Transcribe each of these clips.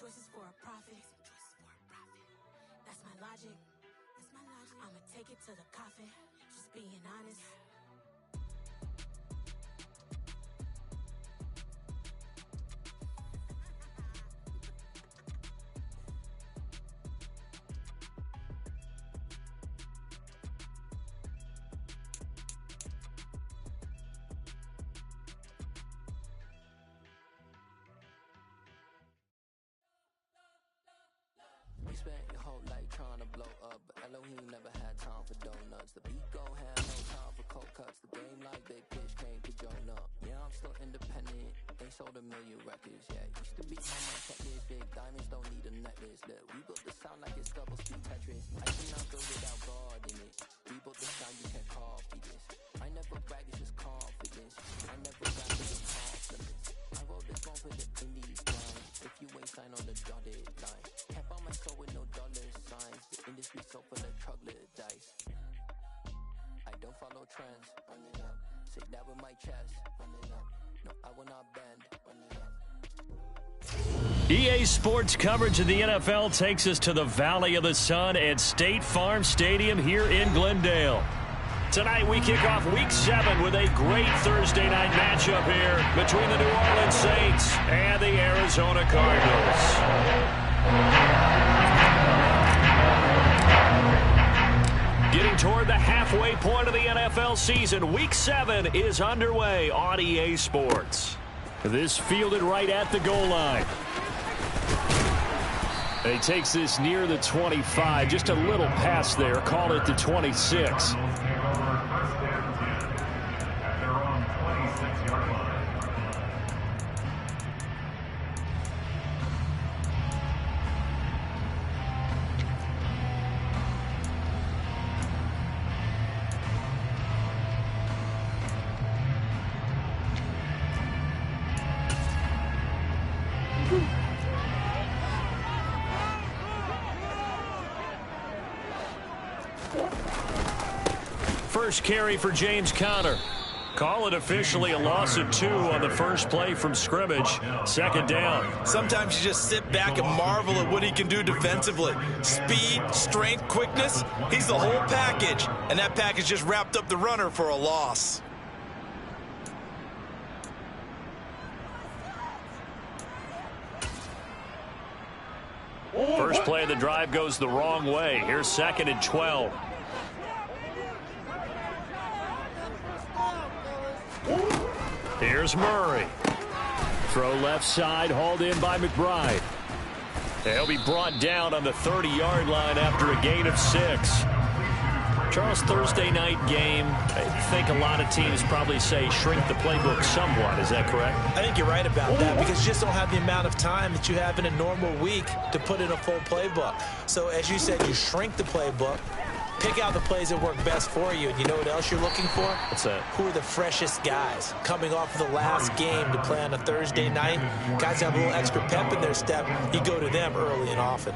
choices for a profit. That's my logic. I'ma take it to the coffin. Just being honest. We spent your whole life trying to blow up, but Elohim never had time for donuts. The beat go had no time for cold cuts. The game like Big Pitch came to join up. Yeah, I'm still independent. They sold 1 million records. Yeah, used to be on my checklist. Big diamonds don't need a necklace. Look, we built the sound like it's double speed Tetris. I cannot build without God in it. We built the sound, you can't copy this. I never brag, it's just confidence. I never brag, it's just confidence. I wrote this one for the indies line. If you ain't signed on the dotted line, can't buy my soul with no dollar signs. The industry so full of troglodytes. I don't follow trends. Run it up. Say that with my chest. Run it up. No, I will not bend. Run it up. EA Sports coverage of the NFL takes us to the Valley of the Sun at State Farm Stadium here in Glendale. Tonight we kick off Week 7 with a great Thursday night matchup here between the New Orleans Saints and the Arizona Cardinals. Getting toward the halfway point of the NFL season, Week 7 is underway on EA Sports. This fielded right at the goal line. And he takes this near the 25, just a little past there, call it the 26. First carry for James Conner. Call it officially a loss of 2 on the first play from scrimmage. Second down. Sometimes you just sit back and marvel at what he can do defensively. Speed, strength, quickness. He's the whole package. And that package just wrapped up the runner for a loss. First play of the drive goes the wrong way. Here's 2nd and 12. Here's Murray. Throw left side, hauled in by McBride. He'll be brought down on the 30-yard line after a gain of 6. Charles, Thursday night game, I think a lot of teams probably say shrink the playbook somewhat. Is that correct? I think you're right about that because you just don't have the amount of time that you have in a normal week to put in a full playbook. So as you said, you shrink the playbook. Pick out the plays that work best for you. And you know what else you're looking for? What's that? Who are the freshest guys coming off of the last game to play on a Thursday night? Guys have a little extra pep in their step. You go to them early and often.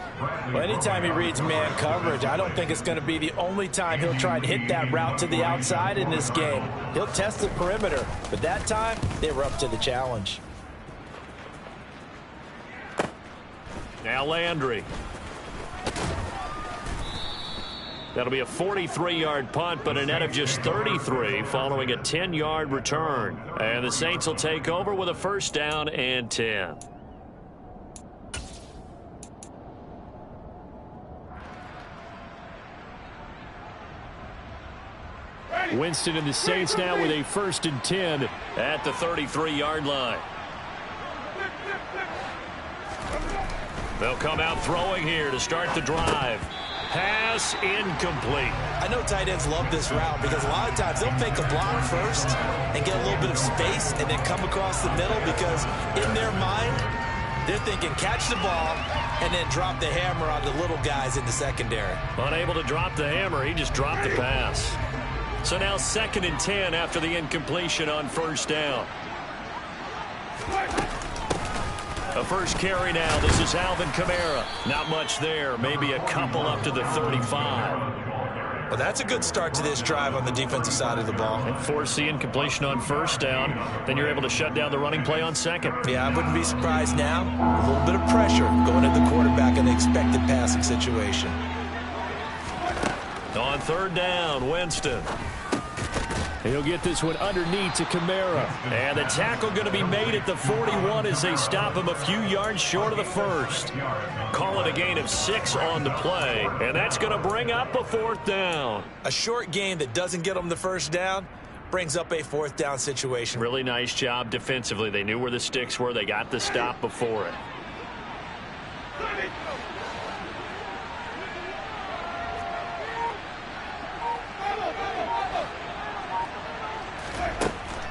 Well, anytime he reads man coverage, I don't think it's going to be the only time he'll try and hit that route to the outside in this game. He'll test the perimeter, but that time they were up to the challenge. Now Landry. That'll be a 43-yard punt, but a net of just 33 following a 10-yard return. And the Saints will take over with a first down and 10. Winston and the Saints now with a 1st and 10 at the 33-yard line. They'll come out throwing here to start the drive. Pass incomplete. I know tight ends love this route because a lot of times they'll fake a block first and get a little bit of space and then come across the middle because in their mind, they're thinking catch the ball and then drop the hammer on the little guys in the secondary. Unable to drop the hammer, he just dropped the pass. So now 2nd and 10 after the incompletion on first down. A first carry now. This is Alvin Kamara. Not much there. Maybe a couple up to the 35. Well, that's a good start to this drive on the defensive side of the ball. And force the incompletion on first down. Then you're able to shut down the running play on second. Yeah, I wouldn't be surprised now. A little bit of pressure going at the quarterback in the expected passing situation. On third down, Winston. He'll get this one underneath to Kamara. And the tackle going to be made at the 41 as they stop him a few yards short of the first. Call it a gain of 6 on the play. And that's going to bring up a fourth down. A short gain that doesn't get them the first down brings up a fourth down situation. Really nice job defensively. They knew where the sticks were. They got the stop before it.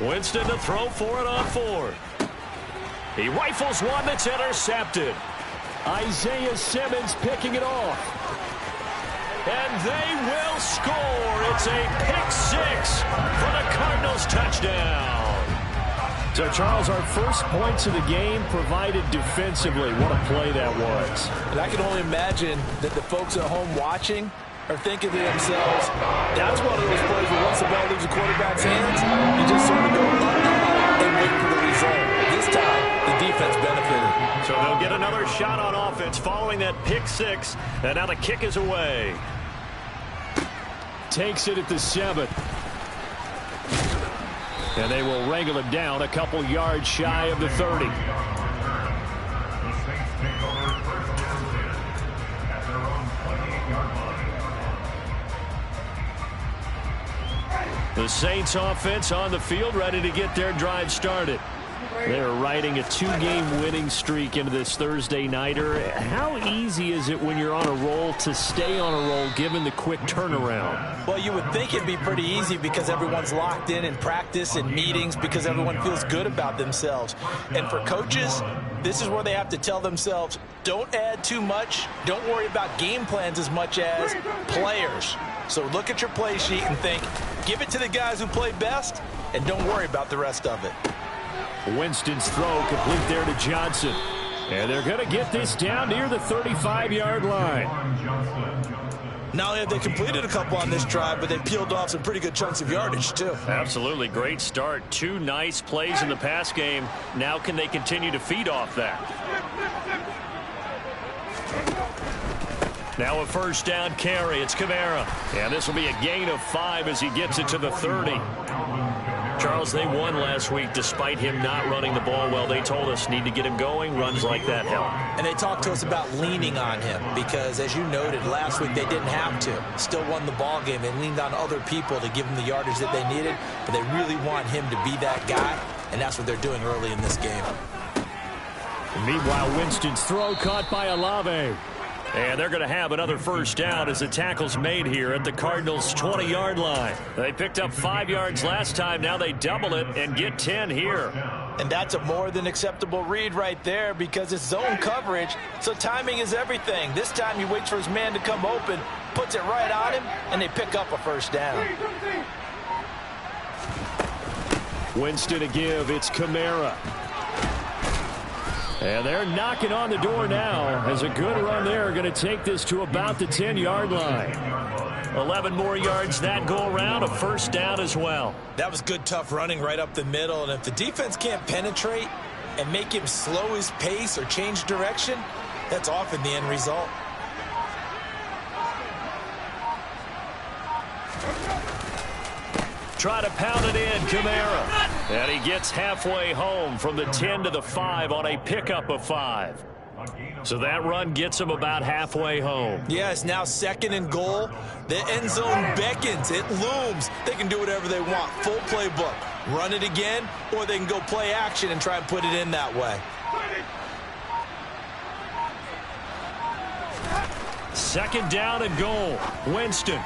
Winston to throw for it on fourth. He rifles one that's intercepted. Isaiah Simmons picking it off. And they will score. It's a pick 6 for the Cardinals touchdown. So, Charles, our first points of the game provided defensively. What a play that was. And I can only imagine that the folks at home watching are thinking to themselves, that's one of those plays where once the ball leaves the quarterback's hands, you just sort of go and wait for the result. This time, the defense benefited. So they'll get another shot on offense following that pick 6, and now the kick is away. Takes it at the 7. And they will wrangle him down a couple yards shy of the 30. The Saints offense on the field, ready to get their drive started. They're riding a 2-game winning streak into this Thursday nighter. How easy is it when you're on a roll to stay on a roll given the quick turnaround? Well, you would think it'd be pretty easy because everyone's locked in practice and meetings because everyone feels good about themselves. And for coaches, this is where they have to tell themselves, don't add too much. Don't worry about game plans as much as players. So look at your play sheet and think, give it to the guys who play best, and don't worry about the rest of it. Winston's throw complete there to Johnson. And they're going to get this down near the 35-yard line. Not only have they completed a couple on this drive, but they peeled off some pretty good chunks of yardage, too. Absolutely. Great start. 2 nice plays in the pass game. Now can they continue to feed off that? Now a first down carry. It's Kamara. And this will be a gain of 5 as he gets it to the 30. Charles, they won last week despite him not running the ball well. They told us need to get him going. Runs like that help. And they talked to us about leaning on him because, as you noted, last week they didn't have to. Still won the ball game. They leaned on other people to give them the yardage that they needed, but they really want him to be that guy, and that's what they're doing early in this game. Meanwhile, Winston's throw caught by Olave. And they're going to have another first down as the tackle's made here at the Cardinals' 20-yard line. They picked up 5 yards last time. Now they double it and get 10 here. And that's a more than acceptable read right there because it's zone coverage, so timing is everything. This time he waits for his man to come open, puts it right on him, and they pick up a first down. Winston to give. It's Kamara. And they're knocking on the door now as a good run there. Going to take this to about the 10-yard line. 11 more yards that go around. A first down as well. That was good, tough running right up the middle. And if the defense can't penetrate and make him slow his pace or change direction, that's often the end result. Try to pound it in, Kamara. And he gets halfway home from the 10 to the 5 on a pickup of 5. So that run gets him about halfway home. Yeah, it's now 2nd and goal. The end zone beckons. It looms. They can do whatever they want. Full playbook. Run it again, or they can go play action and try and put it in that way. 2nd down and goal. Winston.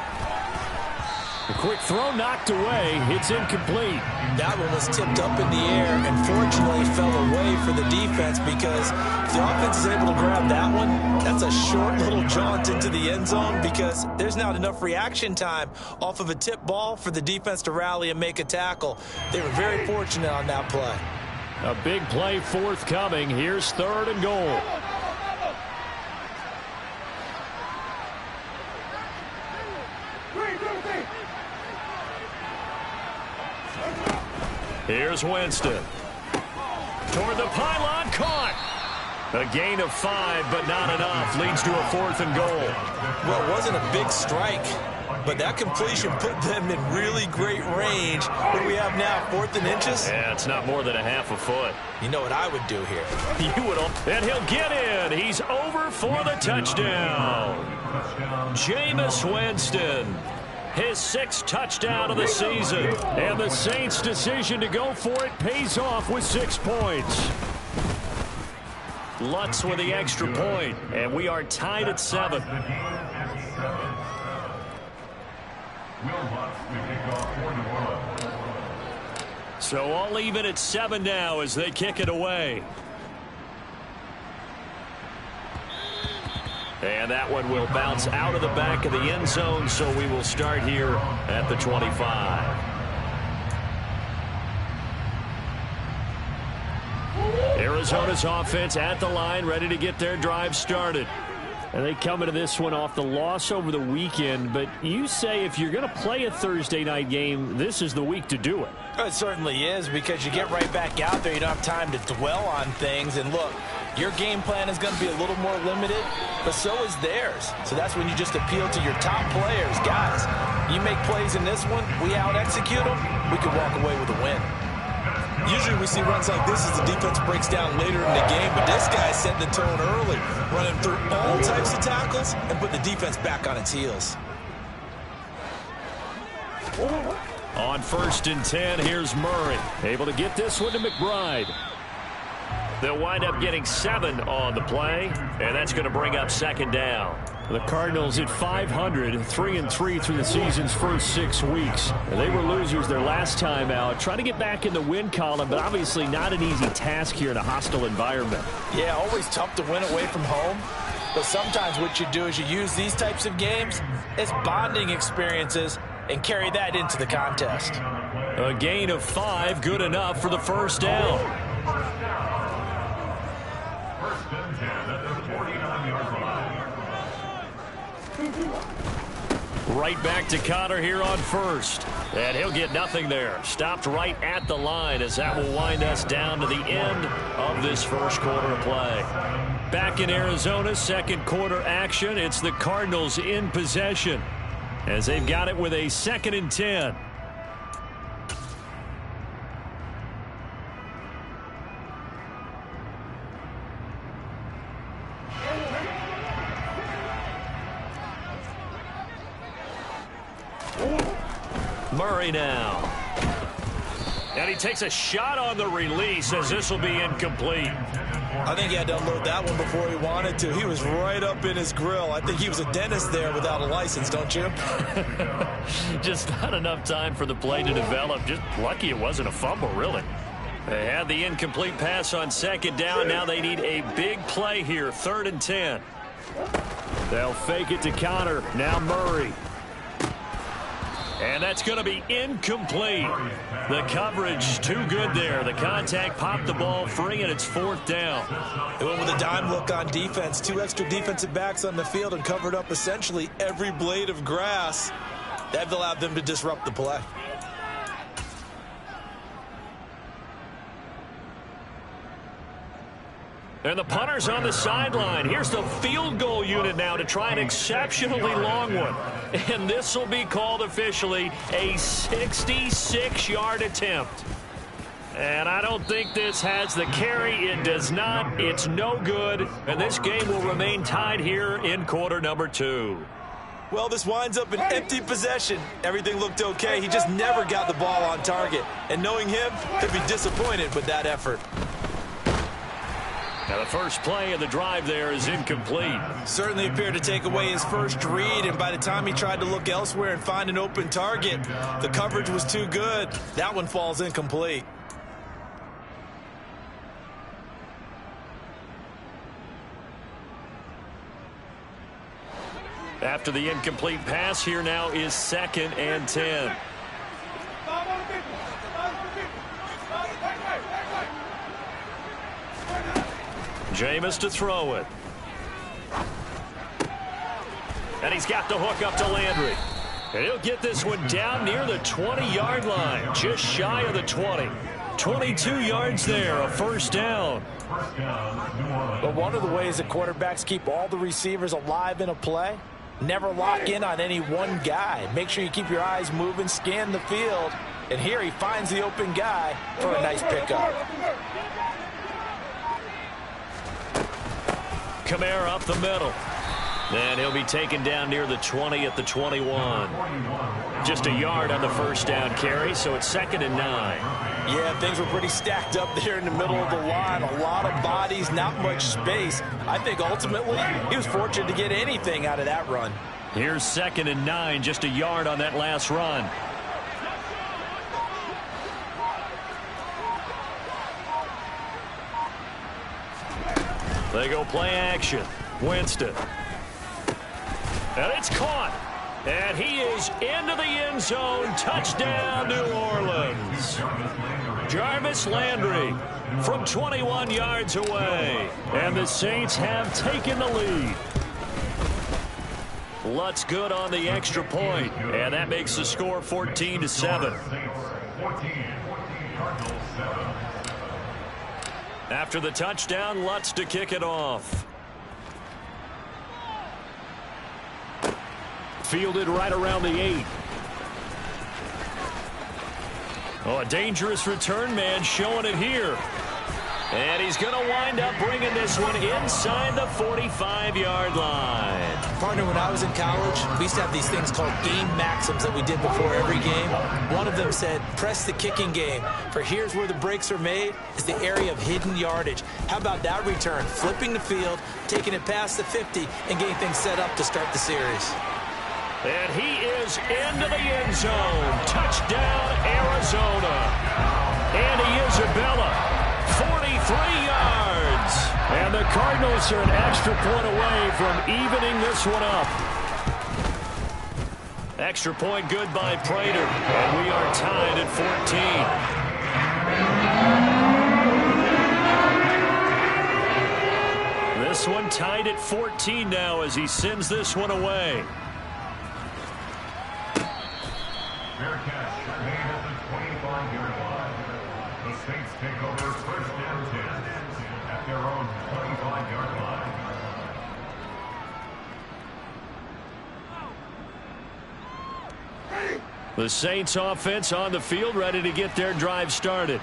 A quick throw knocked away. It's incomplete. That one was tipped up in the air and fortunately fell away for the defense because if the offense is able to grab that one, that's a short little jaunt into the end zone because there's not enough reaction time off of a tip ball for the defense to rally and make a tackle. They were very fortunate on that play. A big play forthcoming. Here's 3rd and goal. Here's Winston. Toward the pylon, caught. A gain of 5, but not enough. Leads to a 4th and goal. Well, it wasn't a big strike, but that completion put them in really great range. What do we have now, 4th and inches? Yeah, it's not more than a half a foot. You know what I would do here? You would, and he'll get in. He's over for the touchdown. Jameis Winston, his 6th touchdown of the season. And the Saints' decision to go for it pays off with 6 points. Lutz with the extra point, and we are tied at 7. So all even at 7 now as they kick it away. And that one will bounce out of the back of the end zone, so we will start here at the 25. Arizona's offense at the line, ready to get their drive started. And they come into this one off the loss over the weekend, but you say if you're going to play a Thursday night game, this is the week to do it. It certainly is, because you get right back out there. You don't have time to dwell on things. And look, your game plan is going to be a little more limited, but so is theirs. So that's when you just appeal to your top players. Guys, you make plays in this one, we out-execute them, we can walk away with a win. Usually we see runs like this as the defense breaks down later in the game, but this guy set the tone early, running through all types of tackles and put the defense back on its heels. On 1st and 10, here's Murray. Able to get this one to McBride. They'll wind up getting 7 on the play, and that's going to bring up 2nd down. The Cardinals at 500, 3-3 through the season's first 6 weeks. And they were losers their last time out. Trying to get back in the win column, but obviously not an easy task here in a hostile environment. Yeah, always tough to win away from home. But sometimes what you do is you use these types of games as bonding experiences and carry that into the contest. A gain of 5, good enough for the 1st down. First and 10 at the 49-yard line. Right back to Connor here on 1st. And he'll get nothing there. Stopped right at the line as that will wind us down to the end of this first quarter of play. Back in Arizona, 2nd quarter action. It's the Cardinals in possession as they've got it with a 2nd and 10. Murray now. And he takes a shot on the release as this will be incomplete. I think he had to unload that one before he wanted to. He was right up in his grill. I think he was a dentist there without a license, don't you? Just not enough time for the play to develop. Just lucky it wasn't a fumble, really. They had the incomplete pass on 2nd down. Now they need a big play here, 3rd and 10. They'll fake it to Connor. Now Murray. And that's going to be incomplete. The coverage too good there. The contact popped the ball free, and it's 4th down. They went with a dime look on defense. 2 extra defensive backs on the field and covered up essentially every blade of grass. That allowed them to disrupt the play. And the punter's on the sideline. Here's the field goal unit now to try an exceptionally long one. And this will be called officially a 66-yard attempt. And I don't think this has the carry. It does not. It's no good. And this game will remain tied here in quarter number 2. Well, this winds up an empty possession. Everything looked okay. He just never got the ball on target. And knowing him, he'll be disappointed with that effort. Now the first play of the drive there is incomplete. Certainly appeared to take away his first read, and by the time he tried to look elsewhere and find an open target, the coverage was too good. That one falls incomplete. After the incomplete pass, here now is 2nd and 10. Jameis to throw it. And he's got the hook up to Landry. And he'll get this one down near the 20-yard line, just shy of the 20. 22 yards there, a first down. But one of the ways that quarterbacks keep all the receivers alive in a play, never lock in on any one guy. Make sure you keep your eyes moving, scan the field, and here he finds the open guy for a nice pickup. Kamara up the middle. And he'll be taken down near the 20 at the 21. Just a yard on the first down carry, so it's 2nd and 9. Yeah, things were pretty stacked up there in the middle of the line. A lot of bodies, not much space. I think ultimately he was fortunate to get anything out of that run. Here's 2nd and 9, just a yard on that last run. They go play action. Winston. And it's caught. And he is into the end zone. Touchdown, New Orleans. Jarvis Landry from 21 yards away. And the Saints have taken the lead. Lutz good on the extra point. And that makes the score 14-7. After the touchdown, Lutz to kick it off. Fielded right around the 8. Oh, a dangerous return man showing it here. And he's going to wind up bringing this one inside the 45-yard line. Partner, when I was in college, we used to have these things called game maxims that we did before every game. One of them said, press the kicking game, for here's where the breaks are made, is the area of hidden yardage. How about that return? Flipping the field, taking it past the 50, and getting things set up to start the series. And he is into the end zone. Touchdown, Arizona. Andy Isabella, 43 yards. And the Cardinals are an extra point away from evening this one up. Extra point good by Prater. And we are tied at 14. This one tied at 14 now as he sends this one away. Fair catch made at the 25-yard line. The Saints take over 1st and 10 at their own 25-yard line. The Saints offense on the field, ready to get their drive started.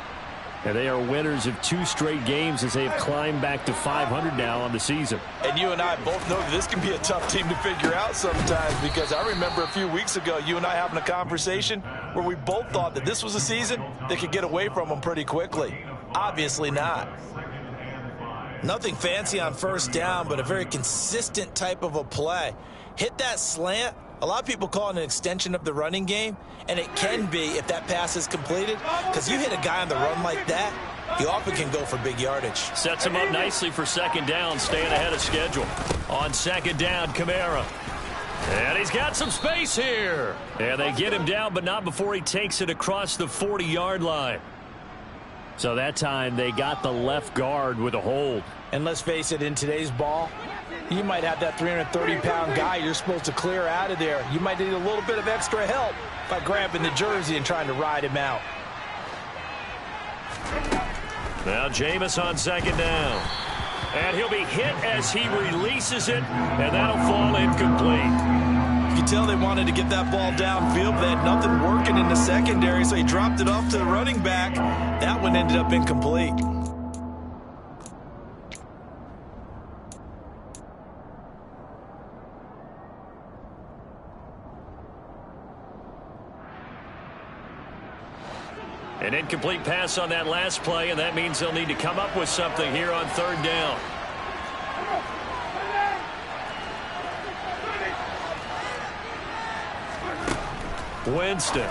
And they are winners of 2 straight games as they have climbed back to 500 now on the season. And you and I both know that this can be a tough team to figure out sometimes, because I remember a few weeks ago you and I having a conversation where we both thought that this was a season that could get away from them pretty quickly. Obviously not. Nothing fancy on 1st down, but a very consistent type of a play. Hit that slant. A lot of people call it an extension of the running game, and it can be if that pass is completed, because you hit a guy on the run like that, you often can go for big yardage. Sets him up nicely for 2nd down, staying ahead of schedule. On 2nd down, Kamara. And he's got some space here. And they get him down, but not before he takes it across the 40-yard line. So that time they got the left guard with a hold. And let's face it, in today's ball, you might have that 330-pound guy you're supposed to clear out of there. You might need a little bit of extra help by grabbing the jersey and trying to ride him out. Now Jameis on 2nd down. And he'll be hit as he releases it, and that'll fall incomplete. You can tell they wanted to get that ball downfield, but they had nothing working in the secondary, so he dropped it off to the running back. That one ended up incomplete. An incomplete pass on that last play, and that means they'll need to come up with something here on 3rd down. Winston.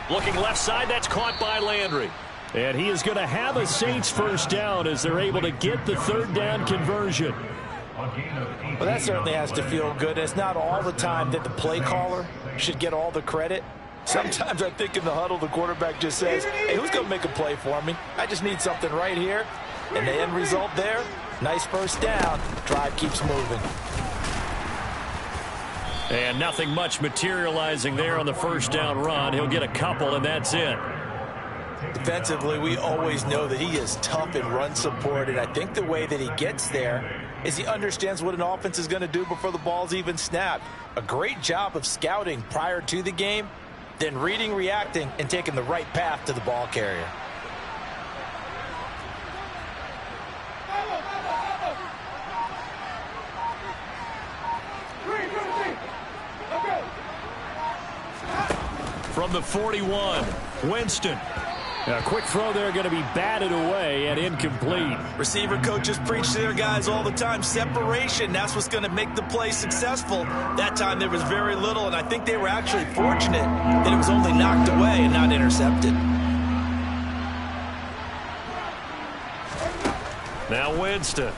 Looking left side, that's caught by Landry. And he is going to have a Saints 1st down as they're able to get the 3rd down conversion. Well, that certainly has to feel good. It's not all the time that the play caller should get all the credit. Sometimes I think in the huddle, the quarterback just says, hey, who's going to make a play for me? I just need something right here. And the end result there, nice 1st down. Drive keeps moving. And nothing much materializing there on the 1st down run. He'll get a couple, and that's it. Defensively, we always know that he is tough in run support, and I think the way that he gets there is he understands what an offense is going to do before the ball's even snapped. A great job of scouting prior to the game, then reading, reacting, and taking the right path to the ball carrier. From the 41, Winston. A quick throw there going to be batted away and incomplete. Receiver coaches preach to their guys all the time. Separation, that's what's going to make the play successful. That time there was very little, and I think they were actually fortunate that it was only knocked away and not intercepted. Now Winston.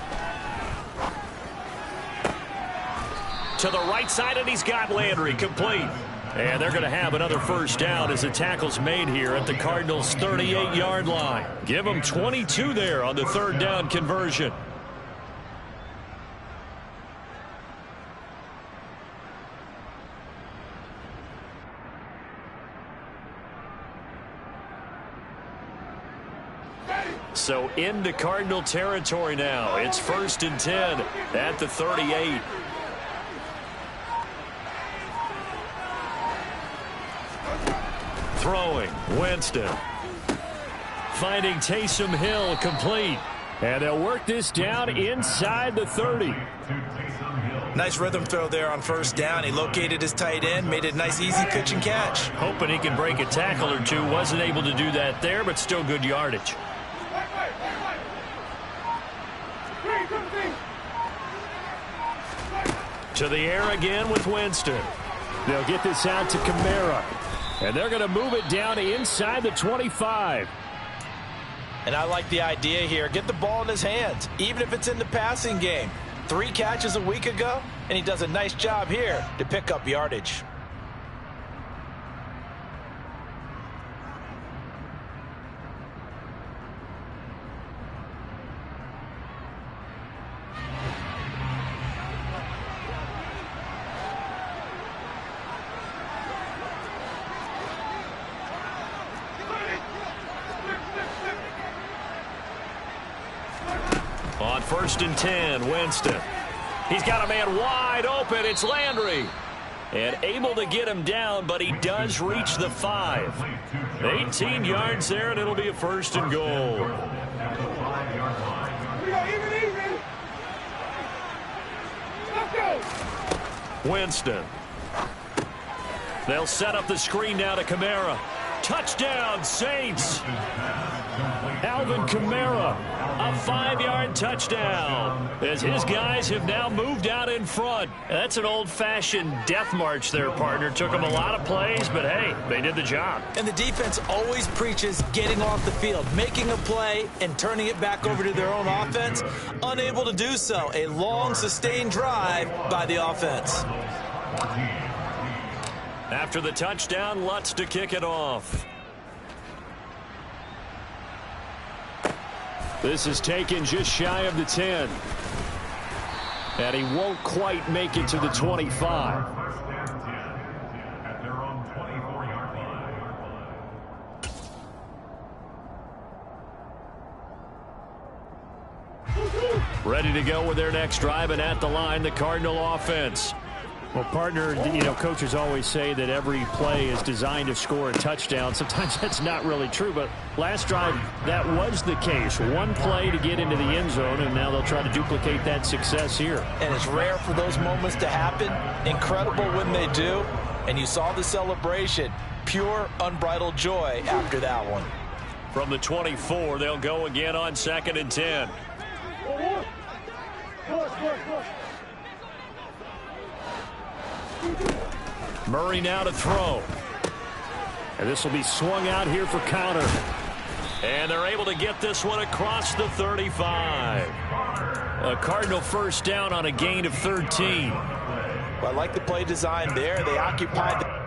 To the right side, and he's got Landry complete. And they're going to have another first down as the tackle's made here at the Cardinals' 38-yard line. Give them 22 there on the third down conversion. So into Cardinal territory now. It's 1st and 10 at the 38. Throwing, Winston. Finding Taysom Hill complete. And they'll work this down inside the 30. Nice rhythm throw there on first down. He located his tight end, made it a nice easy pitch and catch. Hoping he can break a tackle or two. Wasn't able to do that there, but still good yardage. To the air again with Winston. They'll get this out to Kamara. And they're going to move it down inside the 25. And I like the idea here. Get the ball in his hands, even if it's in the passing game. 3 catches a week ago, and he does a nice job here to pick up yardage. On 1st and 10, Winston. He's got a man wide open. It's Landry. And able to get him down, but he does reach the 5. 18 yards there, and it'll be a 1st and goal. Winston. They'll set up the screen now to Kamara. Touchdown, Saints. Alvin Kamara, a 5-yard touchdown, as his guys have now moved out in front. That's an old-fashioned death march there, partner. Took them a lot of plays, but hey, they did the job. And the defense always preaches getting off the field, making a play, and turning it back over to their own offense. Unable to do so. A long, sustained drive by the offense. After the touchdown, Lutz to kick it off. This is taken just shy of the 10. And he won't quite make it to the 25. At their own 24-yard line. Ready to go with their next drive, and at the line, the Cardinal offense. Well, partner, coaches always say that every play is designed to score a touchdown. Sometimes that's not really true, but last drive, that was the case. One play to get into the end zone, and now they'll try to duplicate that success here. And it's rare for those moments to happen. Incredible when they do. And you saw the celebration. Pure, unbridled joy after that one. From the 24, they'll go again on 2nd and 10. Murray now to throw. And this will be swung out here for counter. And they're able to get this one across the 35. A Cardinal first down on a gain of 13. Well, I like the play design there. They occupied the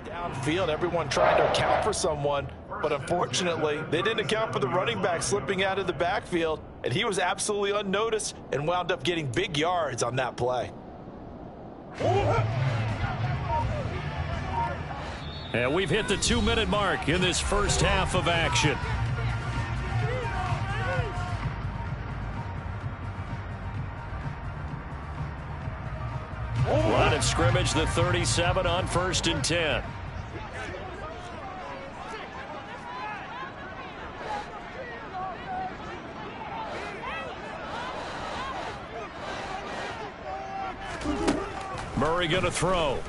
Downfield, everyone trying to account for someone, but unfortunately, they didn't account for the running back slipping out of the backfield, and he was absolutely unnoticed and wound up getting big yards on that play. And we've hit the 2-minute mark in this first half of action. Line of scrimmage, the 37 on 1st and 10. Murray going to throw.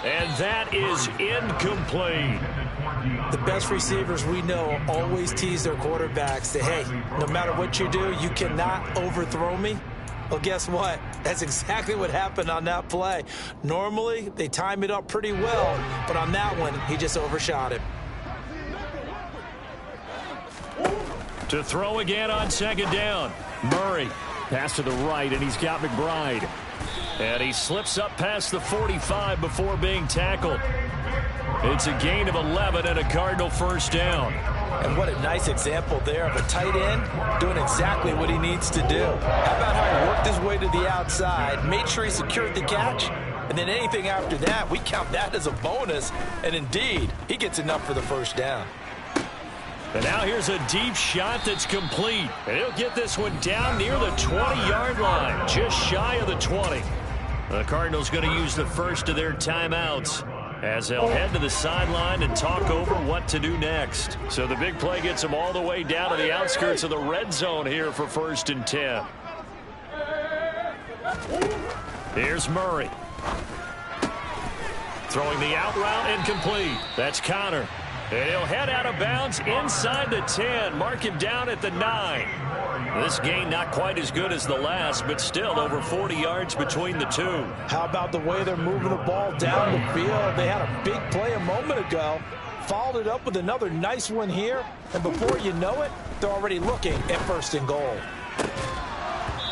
And that is incomplete. The best receivers we know always tease their quarterbacks that, hey, no matter what you do, you cannot overthrow me. Well, guess what? That's exactly what happened on that play. Normally, they time it up pretty well, but on that one, he just overshot him. To throw again on 2nd down. Murray, pass to the right, and he's got McBride. And he slips up past the 45 before being tackled. It's a gain of 11 and a Cardinal first down. And what a nice example there of a tight end doing exactly what he needs to do. How about how he worked his way to the outside, made sure he secured the catch, and then anything after that, we count that as a bonus. And indeed, he gets enough for the first down. And now here's a deep shot that's complete. And he'll get this one down near the 20-yard line, just shy of the 20. The Cardinals going to use the first of their timeouts as they'll head to the sideline and talk over what to do next. So the big play gets them all the way down to the outskirts of the red zone here for 1st and 10. Here's Murray. Throwing the out route incomplete. That's Connor. And he'll head out of bounds inside the 10. Mark him down at the 9. This gain not quite as good as the last, but still over 40 yards between the two. How about the way they're moving the ball down the field? They had a big play a moment ago. Followed it up with another nice one here. And before you know it, they're already looking at 1st and goal.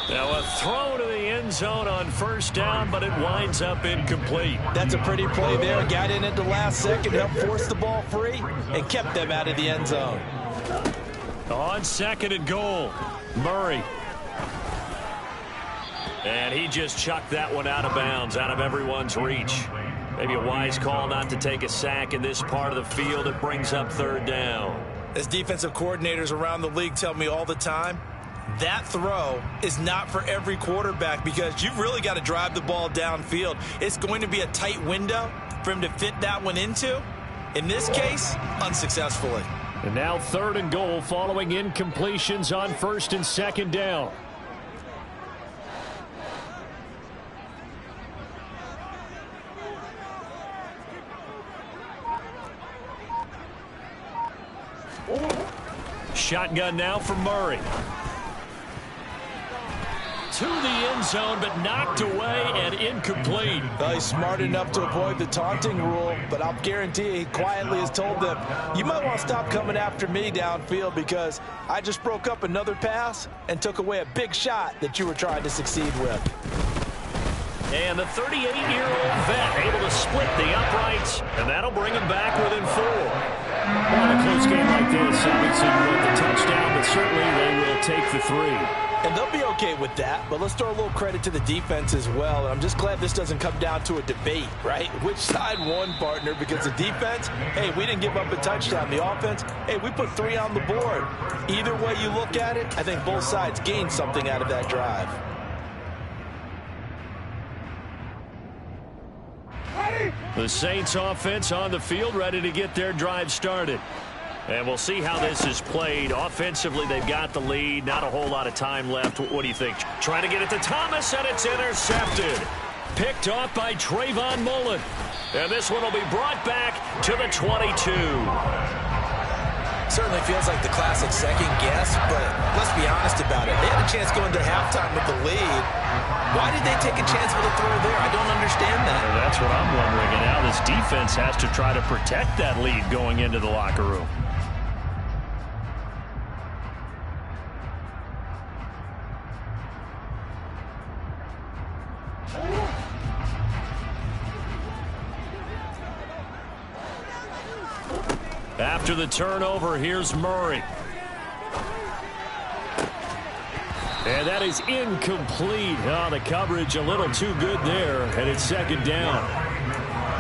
Now a throw to the end zone on 1st down, but it winds up incomplete. That's a pretty play there. Got in at the last second, helped force the ball free, and kept them out of the end zone. On 2nd and goal, Murray. And he just chucked that one out of bounds, out of everyone's reach. Maybe a wise call not to take a sack in this part of the field. It brings up 3rd down. As defensive coordinators around the league tell me all the time, that throw is not for every quarterback because you've really got to drive the ball downfield. It's going to be a tight window for him to fit that one into. In this case, unsuccessfully. And now 3rd and goal following incompletions on 1st and 2nd down. Shotgun now for Murray. To the end zone, but knocked away and incomplete. Well, he's smart enough to avoid the taunting rule, but I'll guarantee he quietly has told them, you might want to stop coming after me downfield because I just broke up another pass and took away a big shot that you were trying to succeed with. And the 38-year-old vet able to split the uprights, and that'll bring him back within 4. Well, in a close game like this, obviously you want the touchdown, but certainly they will take the 3. And they'll be okay with that, but let's throw a little credit to the defense as well. And I'm just glad this doesn't come down to a debate, right? Which side won, partner? Because the defense, hey, we didn't give up a touchdown. The offense, hey, we put 3 on the board. Either way you look at it, I think both sides gained something out of that drive. The Saints offense on the field, ready to get their drive started. And we'll see how this is played. Offensively, they've got the lead. Not a whole lot of time left. What do you think? Trying to get it to Thomas, and it's intercepted. Picked off by Trayvon Mullen. And this one will be brought back to the 22. Certainly feels like the classic second guess, but let's be honest about it. They had a chance going to halftime with the lead. Why did they take a chance with a throw there? I don't understand that. Well, that's what I'm wondering. And now this defense has to try to protect that lead going into the locker room. After the turnover, here's Murray. And that is incomplete. Oh, the coverage a little too good there, and it's second down.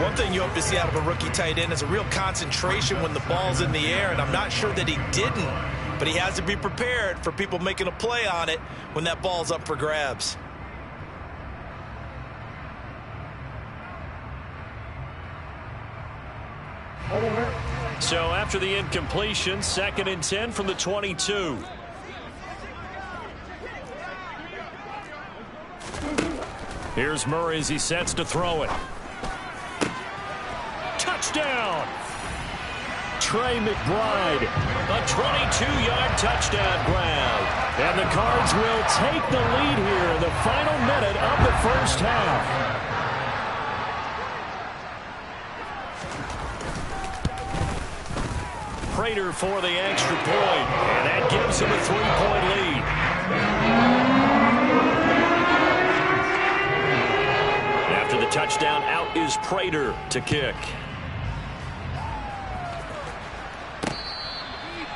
One thing you hope to see out of a rookie tight end is a real concentration when the ball's in the air, and I'm not sure that he didn't, but he has to be prepared for people making a play on it when that ball's up for grabs. So after the incompletion, 2nd and 10 from the 22. Here's Murray as he sets to throw it. Touchdown! Trey McBride, a 22-yard touchdown grab. And the Cards will take the lead here in the final minute of the first half. Prater for the extra point, and that gives him a 3-point lead. After the touchdown, out is Prater to kick.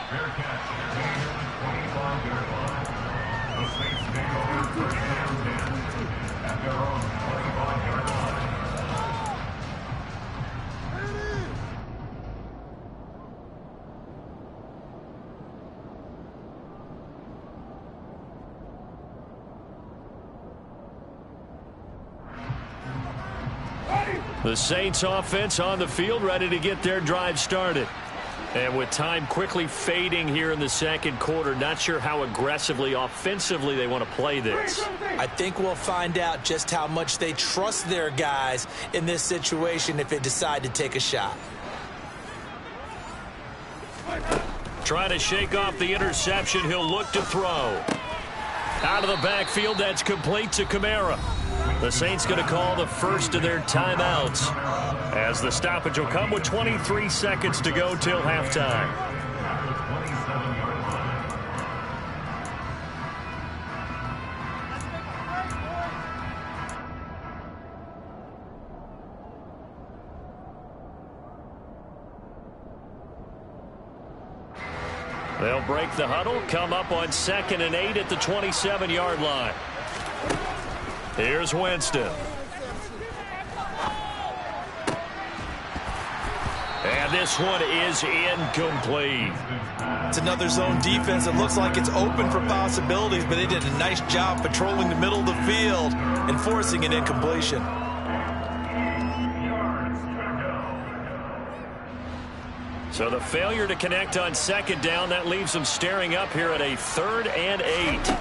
Fair catch. Gain at the 25-yard line. The Saints take over 3rd and 10 at their own 25-yard line. The Saints offense on the field, ready to get their drive started. And with time quickly fading here in the second quarter, not sure how aggressively, offensively they want to play this. I think we'll find out just how much they trust their guys in this situation if they decide to take a shot. Trying to shake off the interception, he'll look to throw. Out of the backfield, that's complete to Kamara. The Saints going to call the first of their timeouts as the stoppage will come with 23 seconds to go till halftime. They'll break the huddle, come up on 2nd and 8 at the 27-yard line. Here's Winston. And this one is incomplete. It's another zone defense. It looks like it's open for possibilities, but they did a nice job patrolling the middle of the field and forcing an incompletion. So the failure to connect on 2nd down, that leaves them staring up here at a 3rd and 8.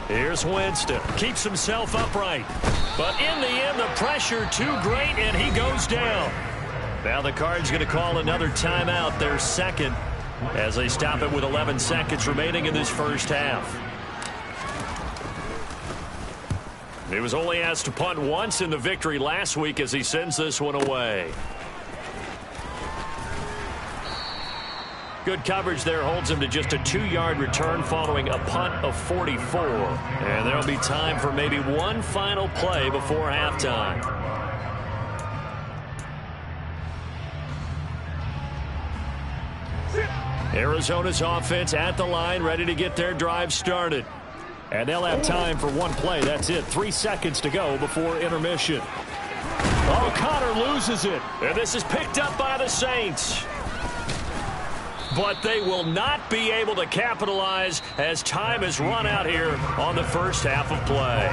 Here's Winston. Keeps himself upright. But in the end, the pressure too great, and he goes down. Now the Cards going to call another timeout, their second, as they stop it with 11 seconds remaining in this first half. He was only asked to punt once in the victory last week as he sends this one away. Good coverage there holds him to just a 2-yard return following a punt of 44. And there'll be time for maybe one final play before halftime. Arizona's offense at the line, ready to get their drive started. And they'll have time for one play. That's it. 3 seconds to go before intermission. Oh, Connor loses it. And this is picked up by the Saints. But they will not be able to capitalize as time has run out here on the first half of play.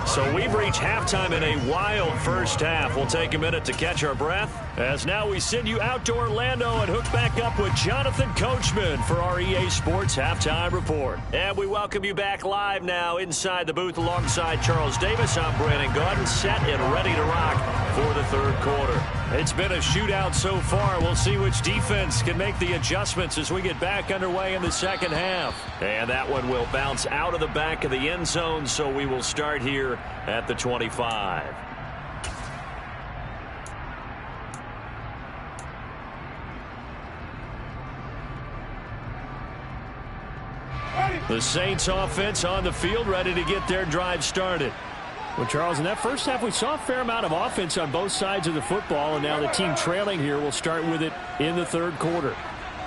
So we've reached halftime in a wild first half. We'll take a minute to catch our breath as now we send you out to Orlando and hook back up with Jonathan Coachman for our EA Sports Halftime Report. And we welcome you back live now inside the booth alongside Charles Davis. I'm Brandon Gaudin, set and ready to rock for the third quarter. It's been a shootout so far. We'll see which defense can make the adjustments as we get back underway in the second half. And that one will bounce out of the back of the end zone, so we will start here at the 25. The Saints offense on the field, ready to get their drive started. Well, Charles, in that first half, we saw a fair amount of offense on both sides of the football, and now the team trailing here will start with it in the third quarter.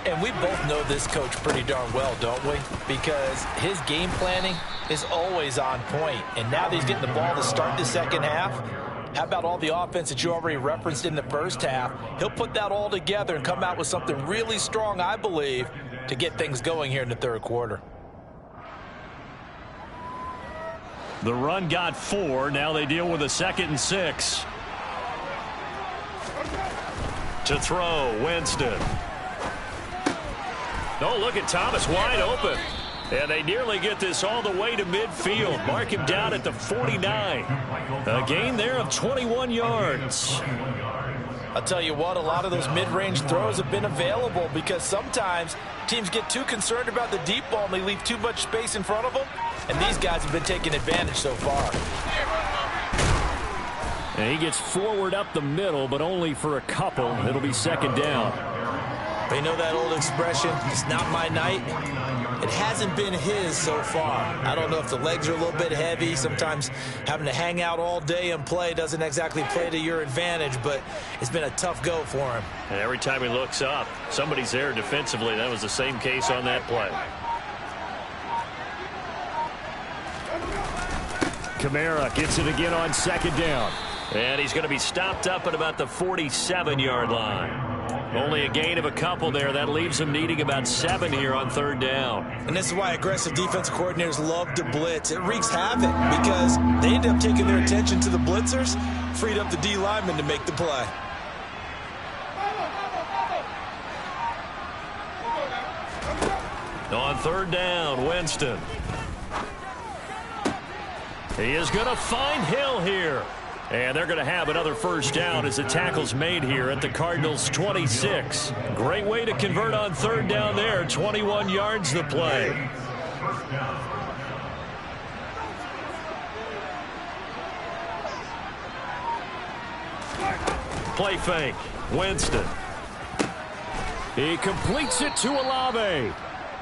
And we both know this coach pretty darn well, don't we? Because his game planning is always on point. And now that he's getting the ball to start the second half, how about all the offense that you already referenced in the first half? He'll put that all together and come out with something really strong, I believe, to get things going here in the third quarter. The run got 4. Now they deal with a 2nd and 6. To throw, Winston. Oh, look at Thomas wide open. And they nearly get this all the way to midfield. Mark him down at the 49. A gain there of 21 yards. I'll tell you what, a lot of those mid-range throws have been available because sometimes teams get too concerned about the deep ball and they leave too much space in front of them. And these guys have been taking advantage so far. And he gets forward up the middle, but only for a couple. It'll be 2nd down. You know that old expression, it's not my night? It hasn't been his so far. I don't know if the legs are a little bit heavy. Sometimes having to hang out all day and play doesn't exactly play to your advantage, but it's been a tough go for him. And every time he looks up, somebody's there defensively. That was the same case on that play. Kamara gets it again on 2nd down. And he's going to be stopped up at about the 47-yard line. Only a gain of a couple there. That leaves him needing about 7 here on 3rd down. And this is why aggressive defensive coordinators love to blitz. It wreaks havoc because they end up taking their attention to the blitzers, freed up the D lineman to make the play. On 3rd down, Winston. He is going to find Hill here. And they're going to have another 1st down as the tackle's made here at the Cardinals' 26. Great way to convert on 3rd down there. 21 yards the play. Play fake. Winston. He completes it to Olave.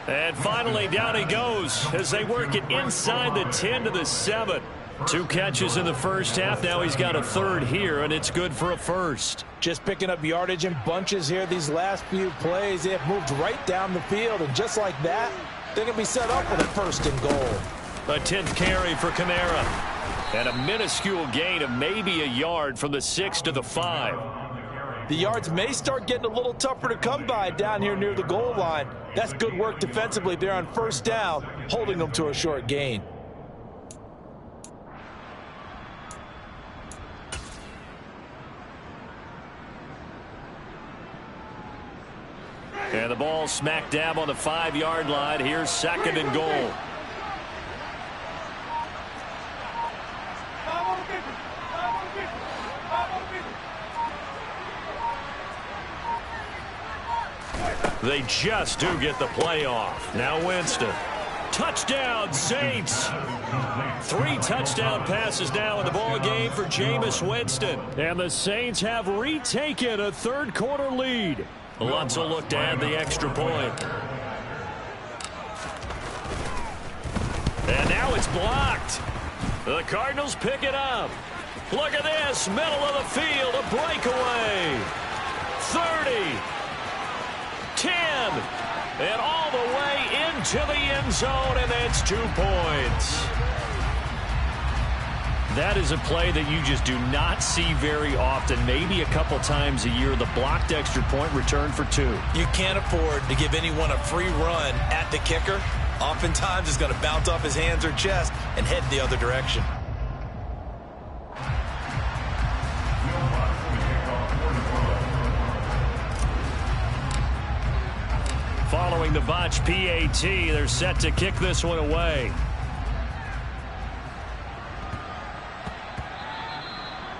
And finally down he goes as they work it inside the 10 to the 7. 2 catches in the first half. Now he's got a 3rd here, and it's good for a 1st. Just picking up yardage in bunches here these last few plays. They have moved right down the field, and just like that, they're going to be set up with a 1st and goal. A 10th carry for Kamara. And a minuscule gain of maybe a yard from the 6 to the 5. The yards may start getting a little tougher to come by down here near the goal line. That's good work defensively there on 1st down, holding them to a short gain. And the ball smack dab on the 5-yard line. Here's 2nd and goal. They just do get the play off. Now Winston. Touchdown, Saints. 3 touchdown passes now in the ball game for Jameis Winston. And the Saints have retaken a 3rd quarter lead. Lutz will look to add the extra point. And now it's blocked. The Cardinals pick it up. Look at this, middle of the field, a breakaway. 30, 10, and all the way into the end zone, and it's 2 points. That is a play that you just do not see very often. Maybe a couple times a year, the blocked extra point return for 2. You can't afford to give anyone a free run at the kicker. Oftentimes, it's going to bounce off his hands or chest and head the other direction. Following the botch PAT, they're set to kick this one away.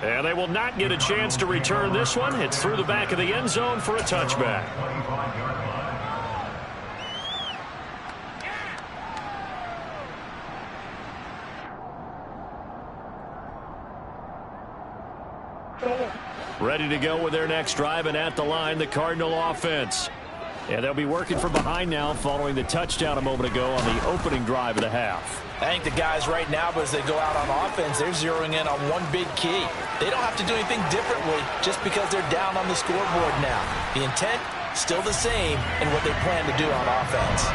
And they will not get a chance to return this one. It's through the back of the end zone for a touchback. Ready to go with their next drive, and at the line, the Cardinal offense. Yeah, they'll be working from behind now following the touchdown a moment ago on the opening drive of the half. I think the guys right now, as they go out on offense, they're zeroing in on one big key. They don't have to do anything differently just because they're down on the scoreboard now. The intent, still the same in what they plan to do on offense.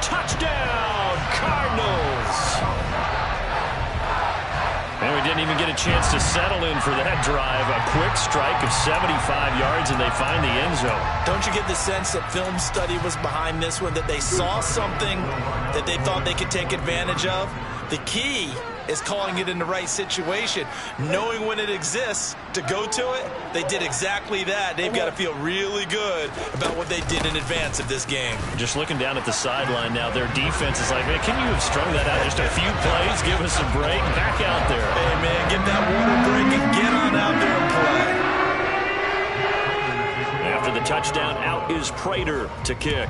Touchdown, Cardinals! And we didn't even get a chance to settle in for that drive. A quick strike of 75 yards, and they find the end zone. Don't you get the sense that film study was behind this one, that they saw something that they thought they could take advantage of? The key is calling it in the right situation, knowing when it exists to go to it. They did exactly that. They've got to feel really good about what they did in advance of this game. Just looking down at the sideline now, their defense is like, man, can you have strung that out just a few plays? Give us a break. Back out there. Hey, man, get that water break and get on out there and play. After the touchdown, out is Prater to kick.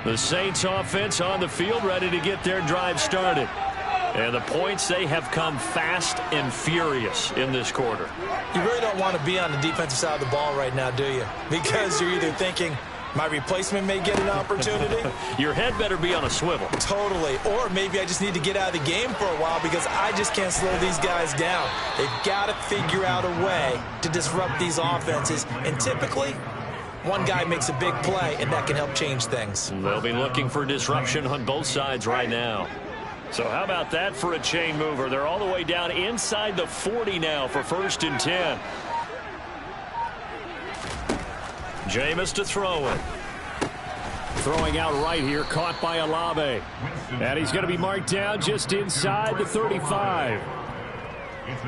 The Saints offense on the field, ready to get their drive started. And the points, they have come fast and furious in this quarter. You really don't want to be on the defensive side of the ball right now, do you? Because you're either thinking, my replacement may get an opportunity. Your head better be on a swivel. Totally. Or maybe I just need to get out of the game for a while because I just can't slow these guys down. They've got to figure out a way to disrupt these offenses. And typically, one guy makes a big play, and that can help change things. They'll be looking for disruption on both sides right now. So how about that for a chain mover? They're all the way down inside the 40 now for 1st and 10. Jameis to throw it. Throwing out right here, caught by Olave. And he's going to be marked down just inside the 35.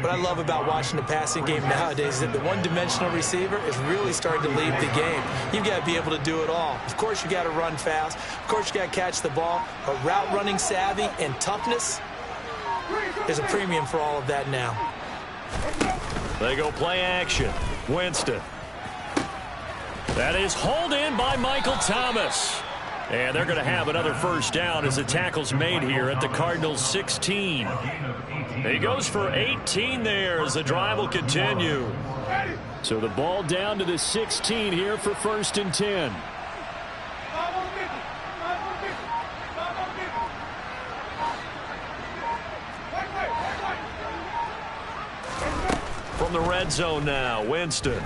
What I love about watching the passing game nowadays is that the one-dimensional receiver is really starting to lead the game. You've got to be able to do it all. Of course, you got to run fast. Of course, you got to catch the ball. But route running savvy and toughness, there's a premium for all of that now. They go play action. Winston. That is hauled in by Michael Thomas. And they're going to have another first down as the tackle's made here at the Cardinals' 16. He goes for 18 there as the drive will continue. So the ball down to the 16 here for 1st and 10. From the red zone now, Winston.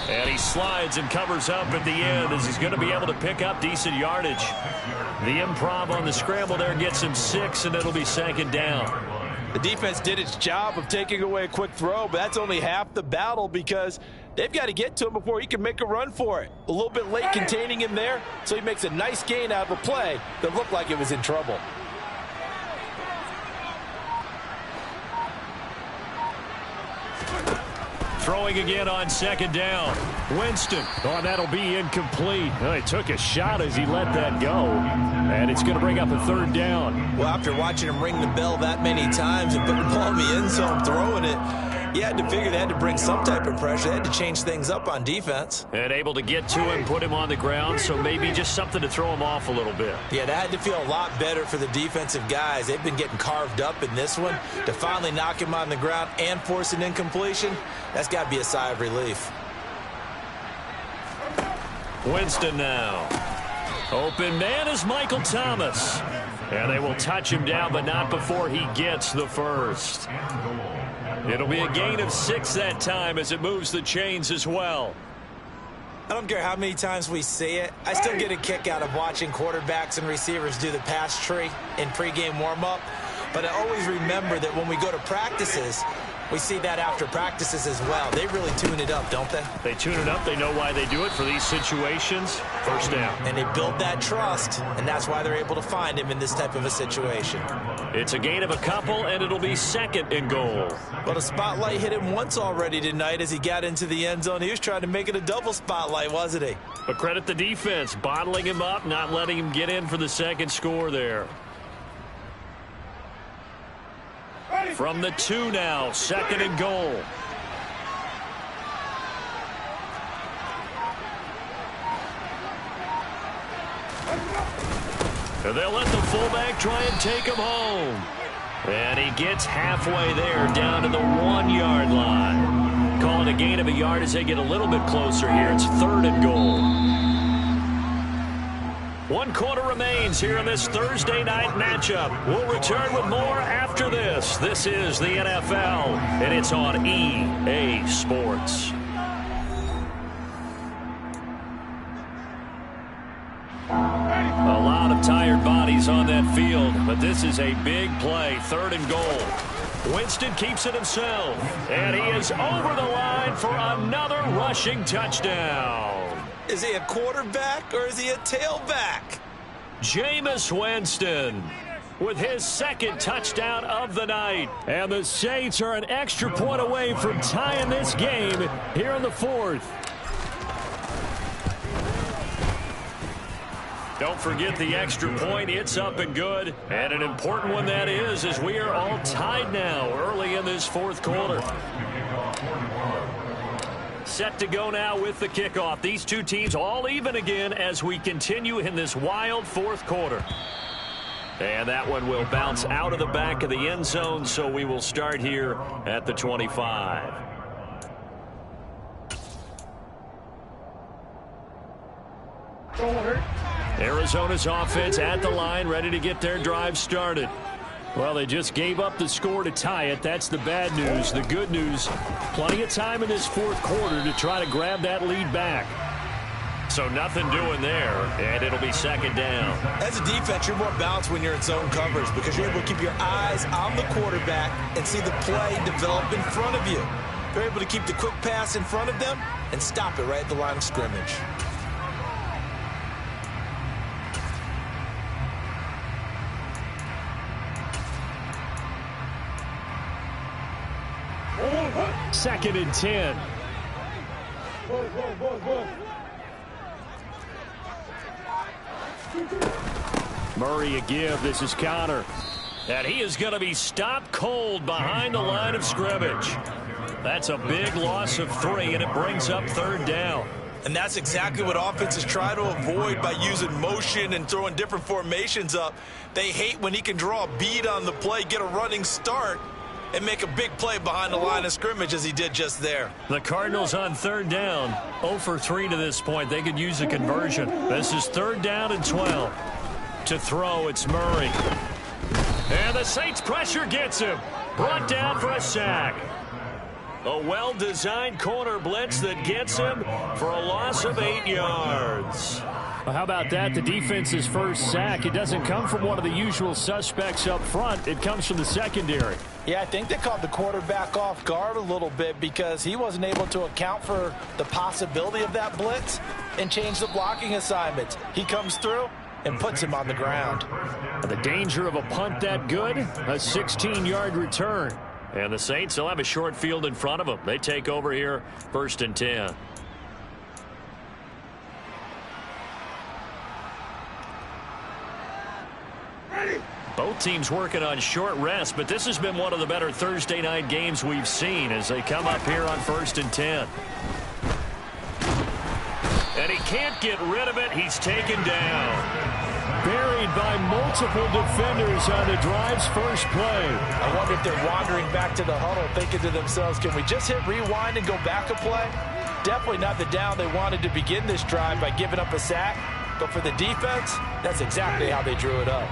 And he slides and covers up at the end as he's going to be able to pick up decent yardage. The improv on the scramble there gets him 6, and it'll be 2nd down. The defense did its job of taking away a quick throw, but that's only half the battle because they've got to get to him before he can make a run for it. A little bit late containing him there, so he makes a nice gain out of a play that looked like it was in trouble. Throwing again on 2nd down. Winston. Oh, that'll be incomplete. Oh, he took a shot as he let that go. And it's going to bring up a 3rd down. Well, after watching him ring the bell that many times and put the ball in the end zone, throwing it, you had to figure they had to bring some type of pressure. They had to change things up on defense. And able to get to him, put him on the ground, so maybe just something to throw him off a little bit. Yeah, that had to feel a lot better for the defensive guys. They've been getting carved up in this one. To finally knock him on the ground and force an incompletion, that's got to be a sigh of relief. Winston now. Open man is Michael Thomas. And they will touch him down, but not before he gets the first. It'll be a gain of 6 that time as it moves the chains as well. I don't care how many times we see it. I still get a kick out of watching quarterbacks and receivers do the pass tree in pregame warm-up. But I always remember that when we go to practices, we see that after practices as well. They really tune it up, don't they? They tune it up. They know why they do it for these situations. First down. And they build that trust, and that's why they're able to find him in this type of a situation. It's a gain of a couple, and it'll be 2nd and goal. Well, the spotlight hit him once already tonight as he got into the end zone. He was trying to make it a double spotlight, wasn't he? But credit the defense, bottling him up, not letting him get in for the 2nd score there. From the 2 now, 2nd and goal. And they'll let the fullback try and take him home. And he gets halfway there, down to the 1-yard line. Call it a gain of a yard as they get a little bit closer here. It's 3rd and goal. 1 quarter remains here in this Thursday night matchup. We'll return with more after this. This is the NFL, and it's on EA Sports. A lot of tired bodies on that field, but this is a big play. 3rd and goal. Winston keeps it himself, and he is over the line for another rushing touchdown. Is he a quarterback or is he a tailback? Jameis Winston with his 2nd touchdown of the night. And the Saints are an extra point away from tying this game here in the 4th. Don't forget the extra point. It's up and good. And an important one that is, as we are all tied now early in this 4th quarter. Set to go now with the kickoff. These two teams all even again as we continue in this wild 4th quarter. And that one will bounce out of the back of the end zone, so we will start here at the 25. Arizona's offense at the line, ready to get their drive started. Well, they just gave up the score to tie it. That's the bad news. The good news, plenty of time in this 4th quarter to try to grab that lead back. So nothing doing there, and it'll be 2nd down. As a defense, you're more balanced when you're in zone coverage because you're able to keep your eyes on the quarterback and see the play develop in front of you. You're able to keep the quick pass in front of them and stop it right at the line of scrimmage. Second and 10. Murray a give. This is Connor. And he is going to be stopped cold behind the line of scrimmage. That's a big loss of 3, and it brings up 3rd down. And that's exactly what offenses try to avoid by using motion and throwing different formations up. They hate when he can draw a bead on the play, get a running start, and make a big play behind the line of scrimmage as he did just there. The Cardinals on 3rd down, 0 for 3 to this point. They could use a conversion. This is 3rd down and 12. To throw, it's Murray. And the Saints pressure gets him. Brought down for a sack. A well-designed corner blitz that gets him for a loss of 8 yards. Well, how about that? The defense's first sack. It doesn't come from one of the usual suspects up front. It comes from the secondary. Yeah, I think they caught the quarterback off guard a little bit because he wasn't able to account for the possibility of that blitz and change the blocking assignments. He comes through and puts him on the ground. The danger of a punt that good, a 16-yard return. And the Saints, they'll have a short field in front of them. They take over here, 1st and 10. Both teams working on short rest, but this has been one of the better Thursday night games we've seen as they come up here on 1st and 10. And he can't get rid of it. He's taken down. Buried by multiple defenders on the drive's first play. I wonder if they're wandering back to the huddle thinking to themselves, can we just hit rewind and go back a play? Definitely not the down they wanted to begin this drive by giving up a sack. But for the defense, that's exactly how they drew it up.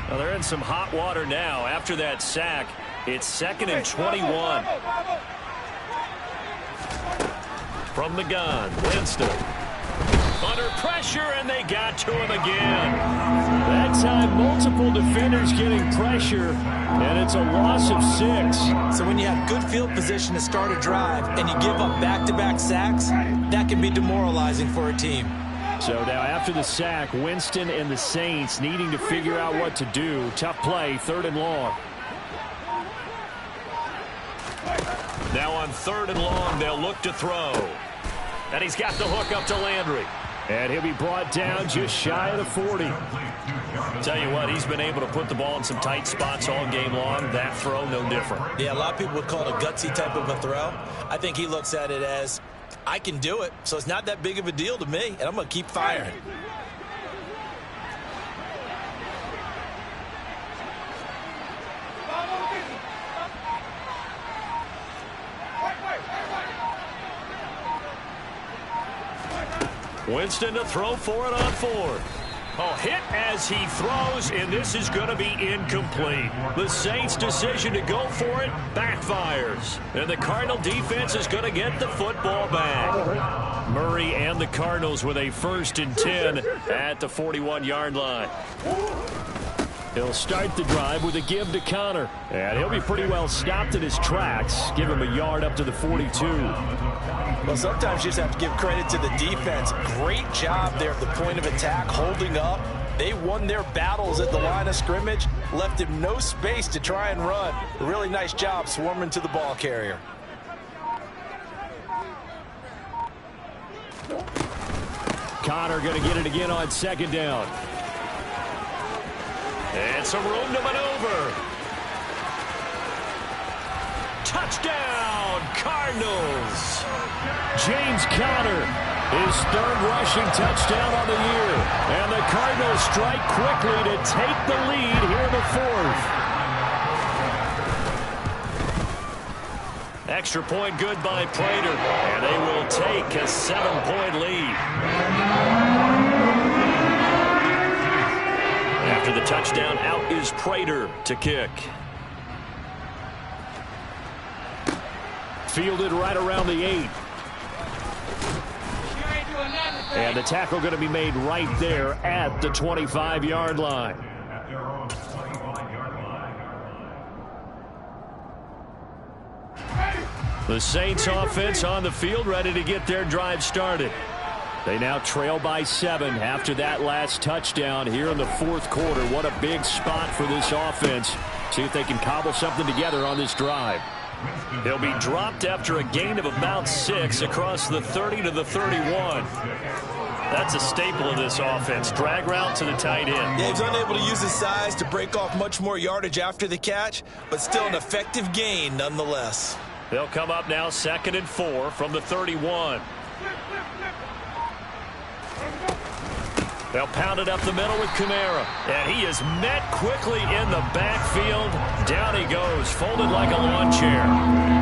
Well, they're in some hot water now. After that sack, it's 2nd and 21. From the gun, Winston. Under pressure, and they got to him again. That time, multiple defenders getting pressure, and it's a loss of 6. So when you have good field position to start a drive and you give up back-to-back sacks, that can be demoralizing for a team. So now after the sack, Winston and the Saints needing to figure out what to do. Tough play, 3rd and long. Now on 3rd and long, they'll look to throw. And he's got the hook up to Landry. And he'll be brought down just shy of the 40. Tell you what, he's been able to put the ball in some tight spots all game long. That throw, no different. Yeah, a lot of people would call it a gutsy type of a throw. I think he looks at it as, I can do it, so it's not that big of a deal to me, and I'm going to keep firing. Winston to throw for it on fourth. Oh, hit as he throws, and this is going to be incomplete. The Saints' decision to go for it backfires. And the Cardinal defense is going to get the football back. Murray and the Cardinals with a 1st and 10 at the 41-yard line. He'll start the drive with a give to Connor. And he'll be pretty well stopped in his tracks. Give him a yard up to the 42. Well, sometimes you just have to give credit to the defense. Great job there at the point of attack, holding up. They won their battles at the line of scrimmage, left him no space to try and run. A really nice job swarming to the ball carrier. Connor going to get it again on 2nd down. And some room to maneuver. Touchdown, Cardinals. James Conner, his 3rd rushing touchdown on the year. And the Cardinals strike quickly to take the lead here in the 4th. Extra point good by Prater. And they will take a 7-point lead. After the touchdown, out is Prater to kick. Fielded right around the 8. And the tackle going to be made right there at the 25-yard line. The Saints offense on the field, ready to get their drive started. They now trail by 7 after that last touchdown here in the 4th quarter. What a big spot for this offense. See if they can cobble something together on this drive. He'll be dropped after a gain of about 6 across the 30 to the 31. That's a staple of this offense. Drag route to the tight end. Yeah, he's unable to use his size to break off much more yardage after the catch, but still an effective gain nonetheless. They'll come up now 2nd and 4 from the 31. They'll pound it up the middle with Kamara. And he is met quickly in the backfield. Down he goes, folded like a lawn chair.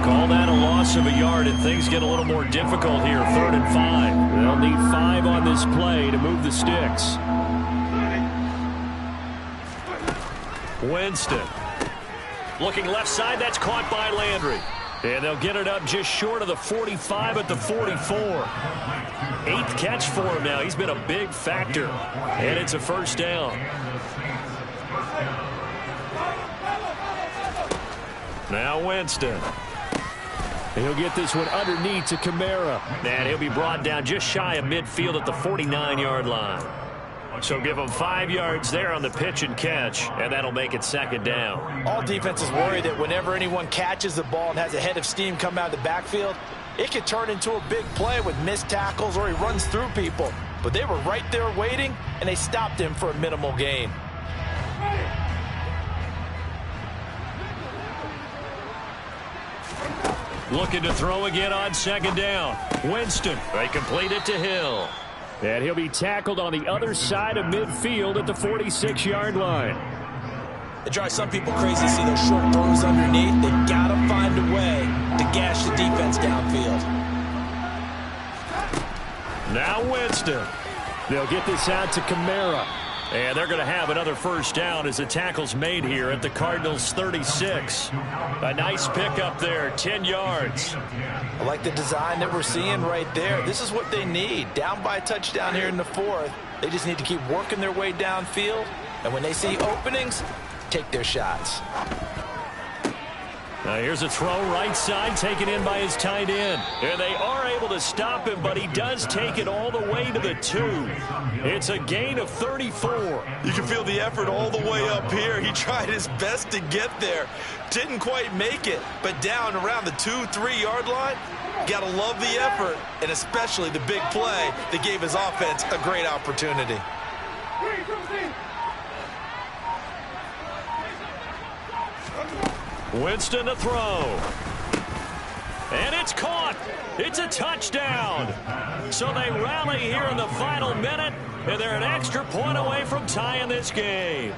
Call that a loss of a yard, and things get a little more difficult here. 3rd and 5. They'll need 5 on this play to move the sticks. Winston. Looking left side, that's caught by Landry. And they'll get it up just short of the 45 at the 44. 8th catch for him now. He's been a big factor. And it's a 1st down. Now Winston. He'll get this one underneath to Kamara. And he'll be brought down just shy of midfield at the 49-yard line. So give them 5 yards there on the pitch and catch, and that'll make it 2nd down. All defenses worry that whenever anyone catches the ball and has a head of steam come out of the backfield, it could turn into a big play with missed tackles or he runs through people. But they were right there waiting, and they stopped him for a minimal gain. Looking to throw again on 2nd down. Winston, they complete it to Hill. And he'll be tackled on the other side of midfield at the 46-yard line. It drives some people crazy to see those short throws underneath. They've got to find a way to gash the defense downfield. Now Winston. They'll get this out to Kamara. And they're going to have another 1st down as the tackle's made here at the Cardinals' 36. A nice pickup there, 10 yards. I like the design that we're seeing right there. This is what they need. Down by a touchdown here in the 4th. They just need to keep working their way downfield. And when they see openings, take their shots. Now here's a throw right side taken in by his tight end. And they are able to stop him, but he does take it all the way to the 2. It's a gain of 34. You can feel the effort all the way up here. He tried his best to get there. Didn't quite make it, but down around the 2-3 yard line, got to love the effort, and especially the big play that gave his offense a great opportunity. Winston to throw. And it's caught. It's a touchdown. So they rally here in the final minute, and they're an extra point away from tying this game.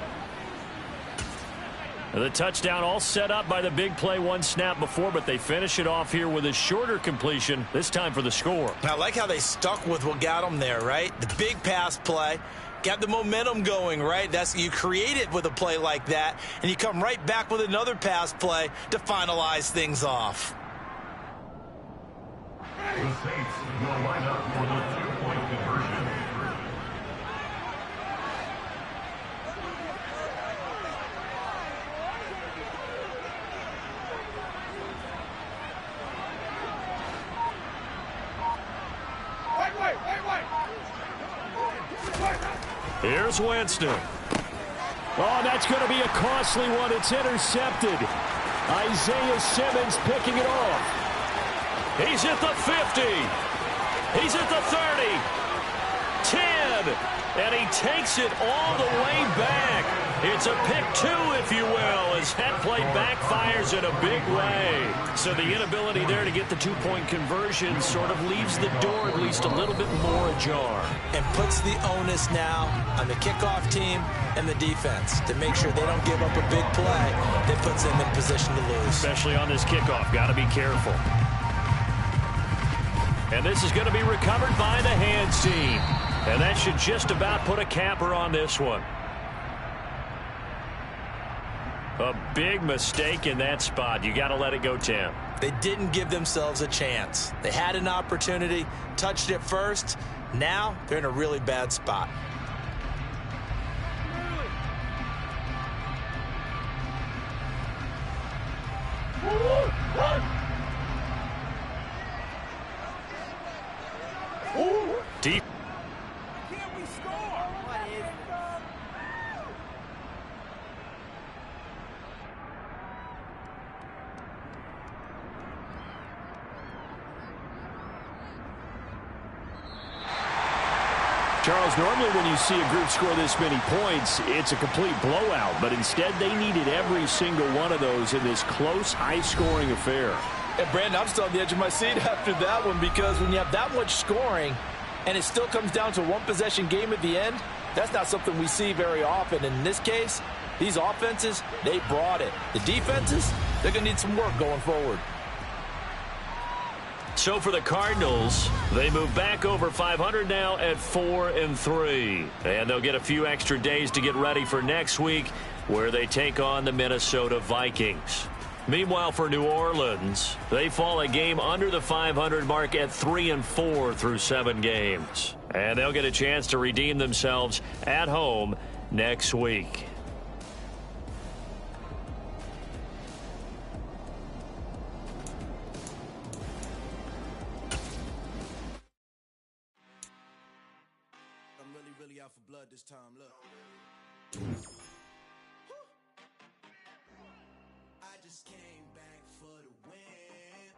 The touchdown all set up by the big play one snap before, but they finish it off here with a shorter completion, this time for the score. I like how they stuck with what got them there, right? The big pass play, got the momentum going, right? You create it with a play like that, and you come right back with another pass play to finalize things off. The Saints will line up for the two-point conversion. Here's Winston. Oh, that's going to be a costly one. It's intercepted. Isaiah Simmons picking it off. He's at the 50. He's at the 30. 10. And he takes it all the way back. It's a pick two, if you will, as that play backfires in a big way. So the inability there to get the two-point conversion sort of leaves the door at least a little bit more ajar. And puts the onus now on the kickoff team and the defense to make sure they don't give up a big play that puts them in position to lose. Especially on this kickoff. Got to be careful. And this is going to be recovered by the hands team. And that should just about put a capper on this one. A big mistake in that spot. You got to let it go, Tim. They didn't give themselves a chance. They had an opportunity, touched it first. Now they're in a really bad spot. Deep. Charles, normally when you see a group score this many points, it's a complete blowout. But instead, they needed every single one of those in this close, high-scoring affair. And Brandon, I'm still on the edge of my seat after that one, because when you have that much scoring and it still comes down to one possession game at the end, that's not something we see very often. In this case, these offenses, they brought it. The defenses, they're going to need some work going forward. So for the Cardinals, they move back over 500 now at 4-3. And they'll get a few extra days to get ready for next week, where they take on the Minnesota Vikings. Meanwhile, for New Orleans, they fall a game under the 500 mark at 3-4 through 7 games. And they'll get a chance to redeem themselves at home next week. This time, look. I just came back for the win.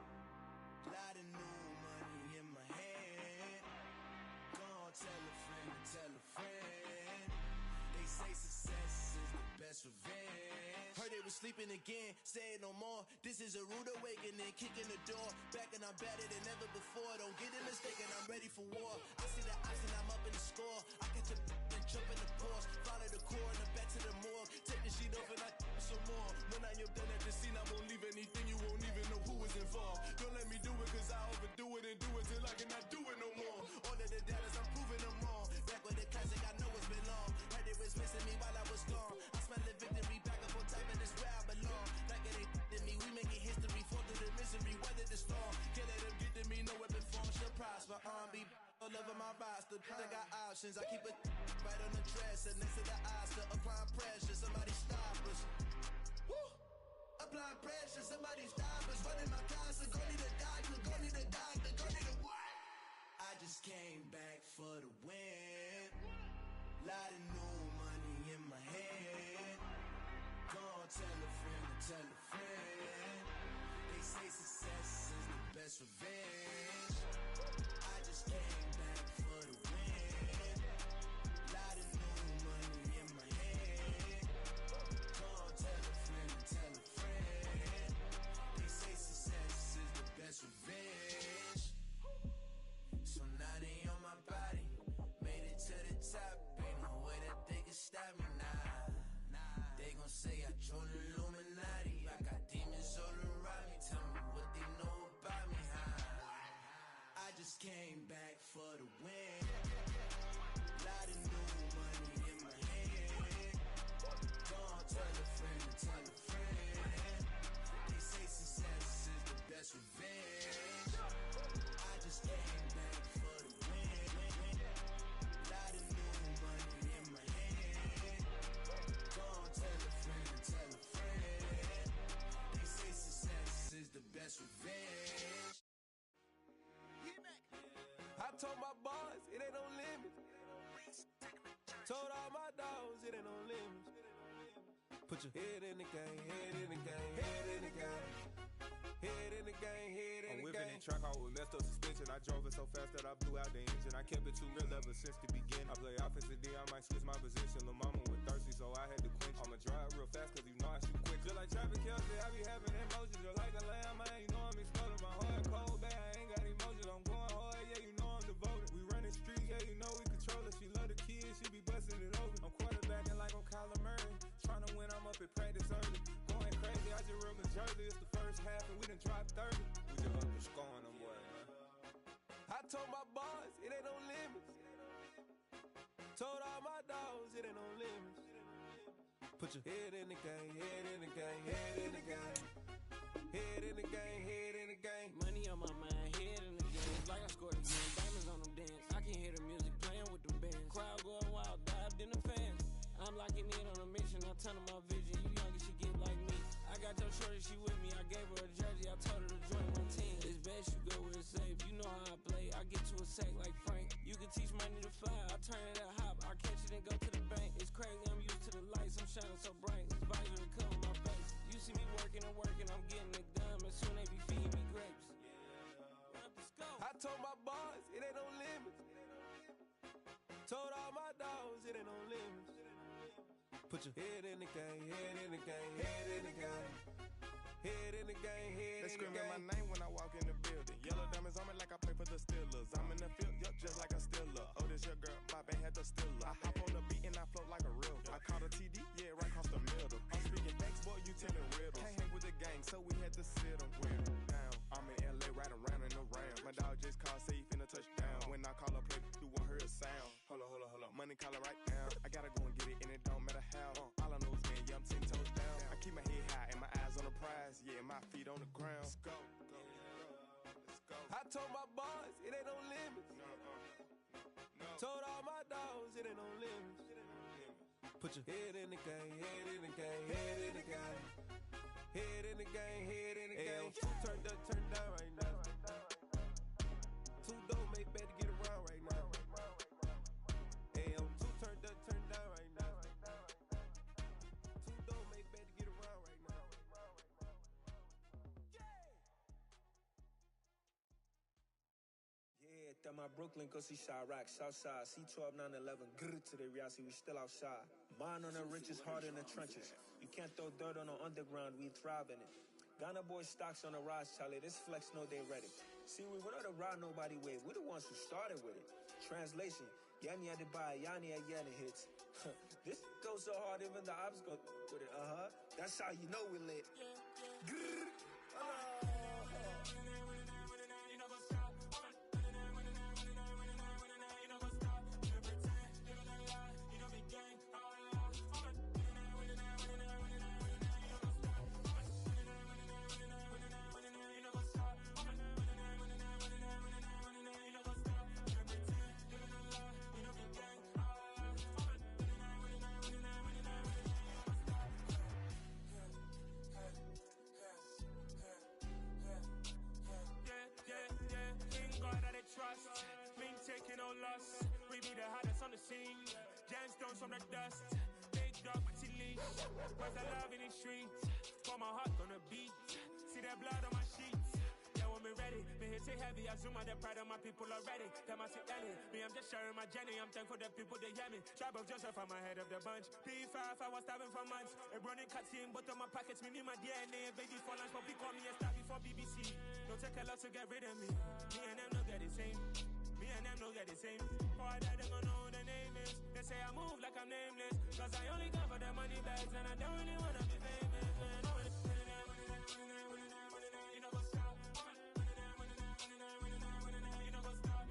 Lot of new money in my hand. Gonna tell a friend to tell a friend. They say success is the best revenge. Heard they was sleeping again, say it no more. This is a rude awakening, kicking the door. Back and I'm better than ever before. Don't get it mistaken, I'm ready for war. I see the option, I'm up in the score. I get your jump in the Porsche, follow the core and back to the morgue. Take the sheet off and I some more. When I am done at the scene, I won't leave anything. You won't even know who is involved. Don't let me do it, cause I overdo it and do it till I cannot do it no more. All of the doubters, I'm proving them wrong. Back with the classic, I know it's been long. Heard they was missing me while I was gone. I smell the victory, back up on top, and it's where I belong. Like it ain't to me, we making history. Fall through the misery, weather the storm. Can't let them get to me, no weapon form should prosper. Be all over my roster, I got options. I keep it right on the dresser, next to the Oscar. Applying pressure, somebody stop us. Woo! Applying pressure, somebody stop us. Running my concert, go need a doctor, go need a doctor, go need a what? I just came back for the win. Lot of new money in my hand. Gonna tell a friend to tell a friend. They say success is the best revenge. I just came back for the win. Lot of new money in my hand. Gonna tell a friend to tell a friend. They say success is the best revenge. So now they on my body. Made it to the top. Ain't no way that they can stop me now. They gon' say I drove the came back for the win. Lot of new money in my hand. Gonna tell a friend to tell a friend. They say success is the best revenge. I just came back for the win. Lot of new money in my hand. Gonna tell a friend to tell a friend. They say success is the best revenge. I told my boys it ain't no limit. Told all my dogs it ain't no limit. Put your head in the game, head in the game, head in the game. Head in the game, head in the game. I'm whipping that track out with messed up suspension. I drove it so fast that I blew out the engine. I kept it too real ever since the beginning. I play offensive D, I might switch my position. Lil' mama was thirsty, so I had to quench. I'ma drive real fast cause you know I shoot quick. Just like Travis Kelce, I be having emotions. Just like a lamb, man, you know I'm exploding. My heart cold, bad, I ain't got emotions. I'm going hard, yeah, you know I'm devoted. We running streets, yeah, you know we control it. She love the kids, she be busting it over. I'm quarterbacking like I'm Kyler Murray. Trying to win, I'm up at practice early. Going crazy, I just real Jersey. It's the first half and we done dropped 30. We just up and scoring them, boy, man. I told my boys it ain't no limits. Told all my dogs it ain't no limits. Put your head in the game, head in the game, head in the game. Head in the game, head in the game. Money on my mind, head in the game. Like I scored again, diamonds on them dance. I can hear the music playing with them bands. Crowd going wild, dived in the fans. I'm locking in on a mission, I'm turning my vision. You young, you should get like me. I got your shorty, she with me. I gave her a jersey, I told her to join my team. It's best you go where it's safe. You know how I play, I get to a sack like Frank. You can teach money to fly, I turn it at hop. I catch it and go to the bank. It's crazy, I'm used to the lights, I'm shining so bright. This visor to cover my face. You see me working and working, I'm getting it done. But soon they be feeding me grapes. I told my boys it ain't no limits. Told all my dogs it ain't no limits. Put your head in the game, head in the game, head in the game. Head in the game, head in the game. They screaming my name when I walk in the building. Yellow diamonds on me like I play for the Steelers. I'm in the field, yup, just like a Steeler. Oh, this your girl, my band had the Steeler. I hop on the beat and I float like a real. I caught a TD, yeah, right across the middle. I'm speaking thanks, boy, you telling riddles. Can't hang with the gang, so we had to sit them down. I'm in LA, riding around in the round. My dog just called, say he finna touchdown. When I call a play, you won't hear a sound. Hold on. Money call it right now. I gotta go and get it, and it don't matter how. All I know is, man, yeah, I'm 10 toes down. I keep my head high and my eyes on the prize. Yeah, my feet on the ground. Let's go. I told my boys it ain't no limits. Told all my dogs it ain't no limits. Put your head in the game, head in the game, head in the game. Head in the game, head in the game. Turned up, turned down right now. Too dope, make better get around right now. Hey, I'm too turned up, turned down right now. Too dope, make better get around right now. Yeah, that my Brooklyn, go see Chirac, Southside, C12, 911, grrr to the reality, we still outside. Mine on the richest, heart in the trenches. You can't throw dirt on the underground, we thrive in it. Ghana boy stocks on the rise, Charlie, this flex know they ready. See, we without a ride nobody with, we're the ones who started with it. Translation, Yani had to buy, Yani had Yanni hits. This goes so hard, even the ops go with it, That's how you know we lit. Grrr, trust, been taking no loss. We be the hottest on the scene. Gemstones from the dust. Big dog, pretty leash. Where's the love in the streets? Pour my heart on the beat. See that blood on my sheets. Yeah, when me ready, me hit it heavy. I zoom out the pride of my people already. Them I see Ellie. Me, I'm just sharing my journey. I'm thankful that people they hear me. Tribe of Joseph, I'm ahead of the bunch. P5, I was starving for months. A running cut in, but on my pockets, me need my DNA. Baby for lunch, but we call me a star before BBC. Don't take a lot to get rid of me. Me and them no get the same. Me and them no get the same. For that they gonna know who the name is. They say I move like I'm nameless. Cause I only come for the money bags and I don't really wanna be famous. You know what's up? You know what's up?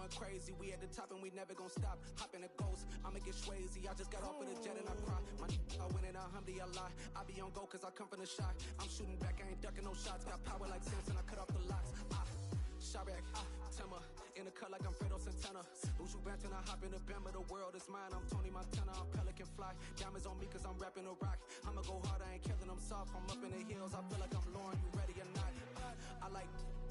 going crazy. We at the top and we never gonna stop. Hop in a ghost, I'ma get Swayze. I just got off with a jet and I cry. My I win in a Humvee, I lie. I be on go cause I come from the shot. I'm shooting back, I ain't ducking no shots. Got power like Samson, I cut off the locks. Chirac, Timmer, in the cut like I'm Fredo Santana. Buju Banton, I hop in the Bama, the world is mine. I'm Tony Montana, I'm Pelican Fly. Diamonds on me cause I'm rapping a rock. I'ma go hard, I ain't killing them soft. I'm up in the hills, I feel like I'm Lauren, you ready or not? I like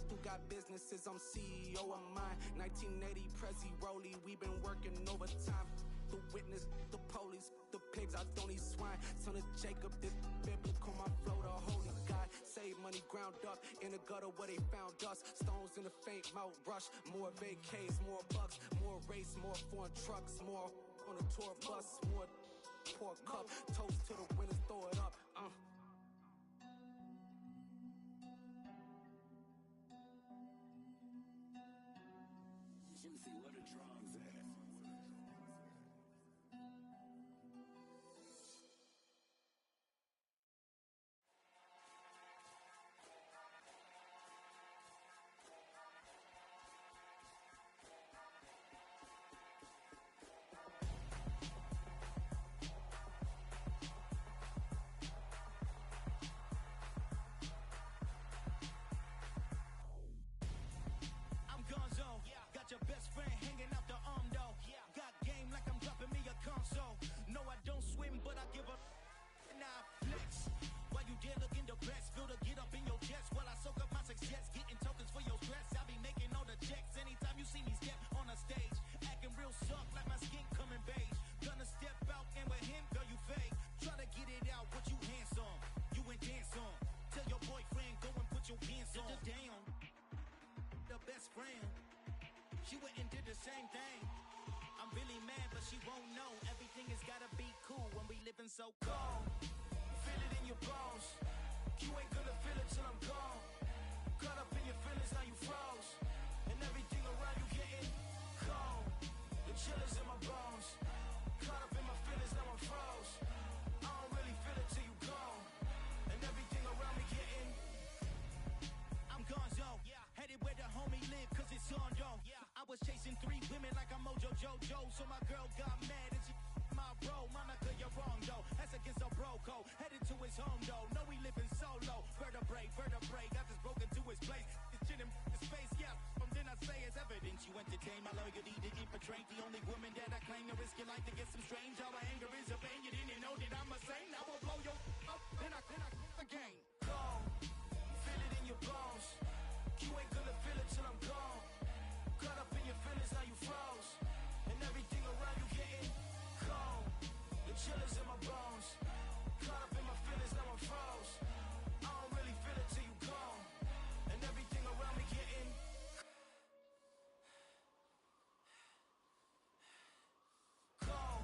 who got businesses, I'm CEO of mine. 1980 Prezi Rolly, we been working overtime. The witness, the police, the pigs, I don't eat swine. Son of Jacob, this biblical, my flow, the holy God. Save money ground up in the gutter where they found us. Stones in the faint mouth rush. More vacays, more bucks, more race, more foreign trucks, more on a tour bus, more pour cup. Toast to the winners, throw it up. Jimmy, where the drums at? Your best friend hanging out the arm though. Got game like I'm dropping me a console. No, I don't swim, but I give a nah flex. While you there looking the best, feel the get up in your chest while I soak up my success, getting tokens for your stress. I be making all the checks anytime you see me step on a stage, acting real soft like my skin coming beige. Gonna step out and with him, girl, you fake. Try to get it out, what you handsome, you ain't dance on. Tell your boyfriend go and put your pants on. Down, the best friend. She went and did the same thing. I'm really mad, but she won't know. Everything has gotta be cool when we living so cold. Feel it in your bones. You ain't gonna feel it till I'm gone. Caught up in your feelings, now you froze. And everything around you getting cold. The chill is in my bones. Caught up in my feelings, now I'm froze. I don't really feel it till you gone. And everything around me getting I'm gonzo. Headed where the homie live, cause it's on yo. I was chasing 3 women like I'm Mojo Jojo. So my girl got mad and she my bro. Monica, you're wrong though. That's against a bro code. Headed to his home though. No, we living solo. Vertebrae. Got this broken to his place. This chin in his face, yeah. From then I say it's evidence you entertain my loyalty to infiltrate. The only woman that I claim to risk your life to get some strange. All my anger is a pain. You didn't know that I'm a saint. I will blow your up. Then I again. Go. Feel it in your bones. You ain't gonna feel it till I'm gone. Caught up in your feelings, now you froze. And everything around you getting cold. The chill is in my bones. Caught up in my feelings, now I'm froze. I don't really feel it till you gone. And everything around me getting cold.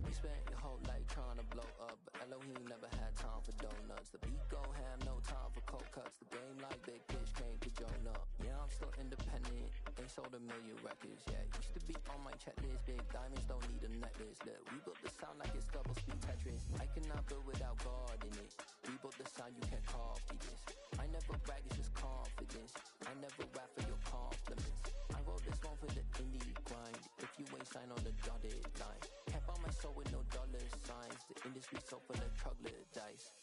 You spent your whole life trying to blow up, but Elohim never had time for donuts. The beat go ham, no time for cold cuts. The game like Big Pitch came to Jonah. Yeah, I'm still independent, ain't sold a million records yet. Used to be on my checklist, big diamonds don't need a necklace. Look, we built the sound like it's double speed Tetris. I cannot build without God in it. We built the sound, you can't copy this. I never brag, it's just confidence. I never rap for your compliments. I wrote this one for the indie grind. If you ain't signed on the dotted line, can't buy my soul with no dollar signs. The industry so full of troglodytes.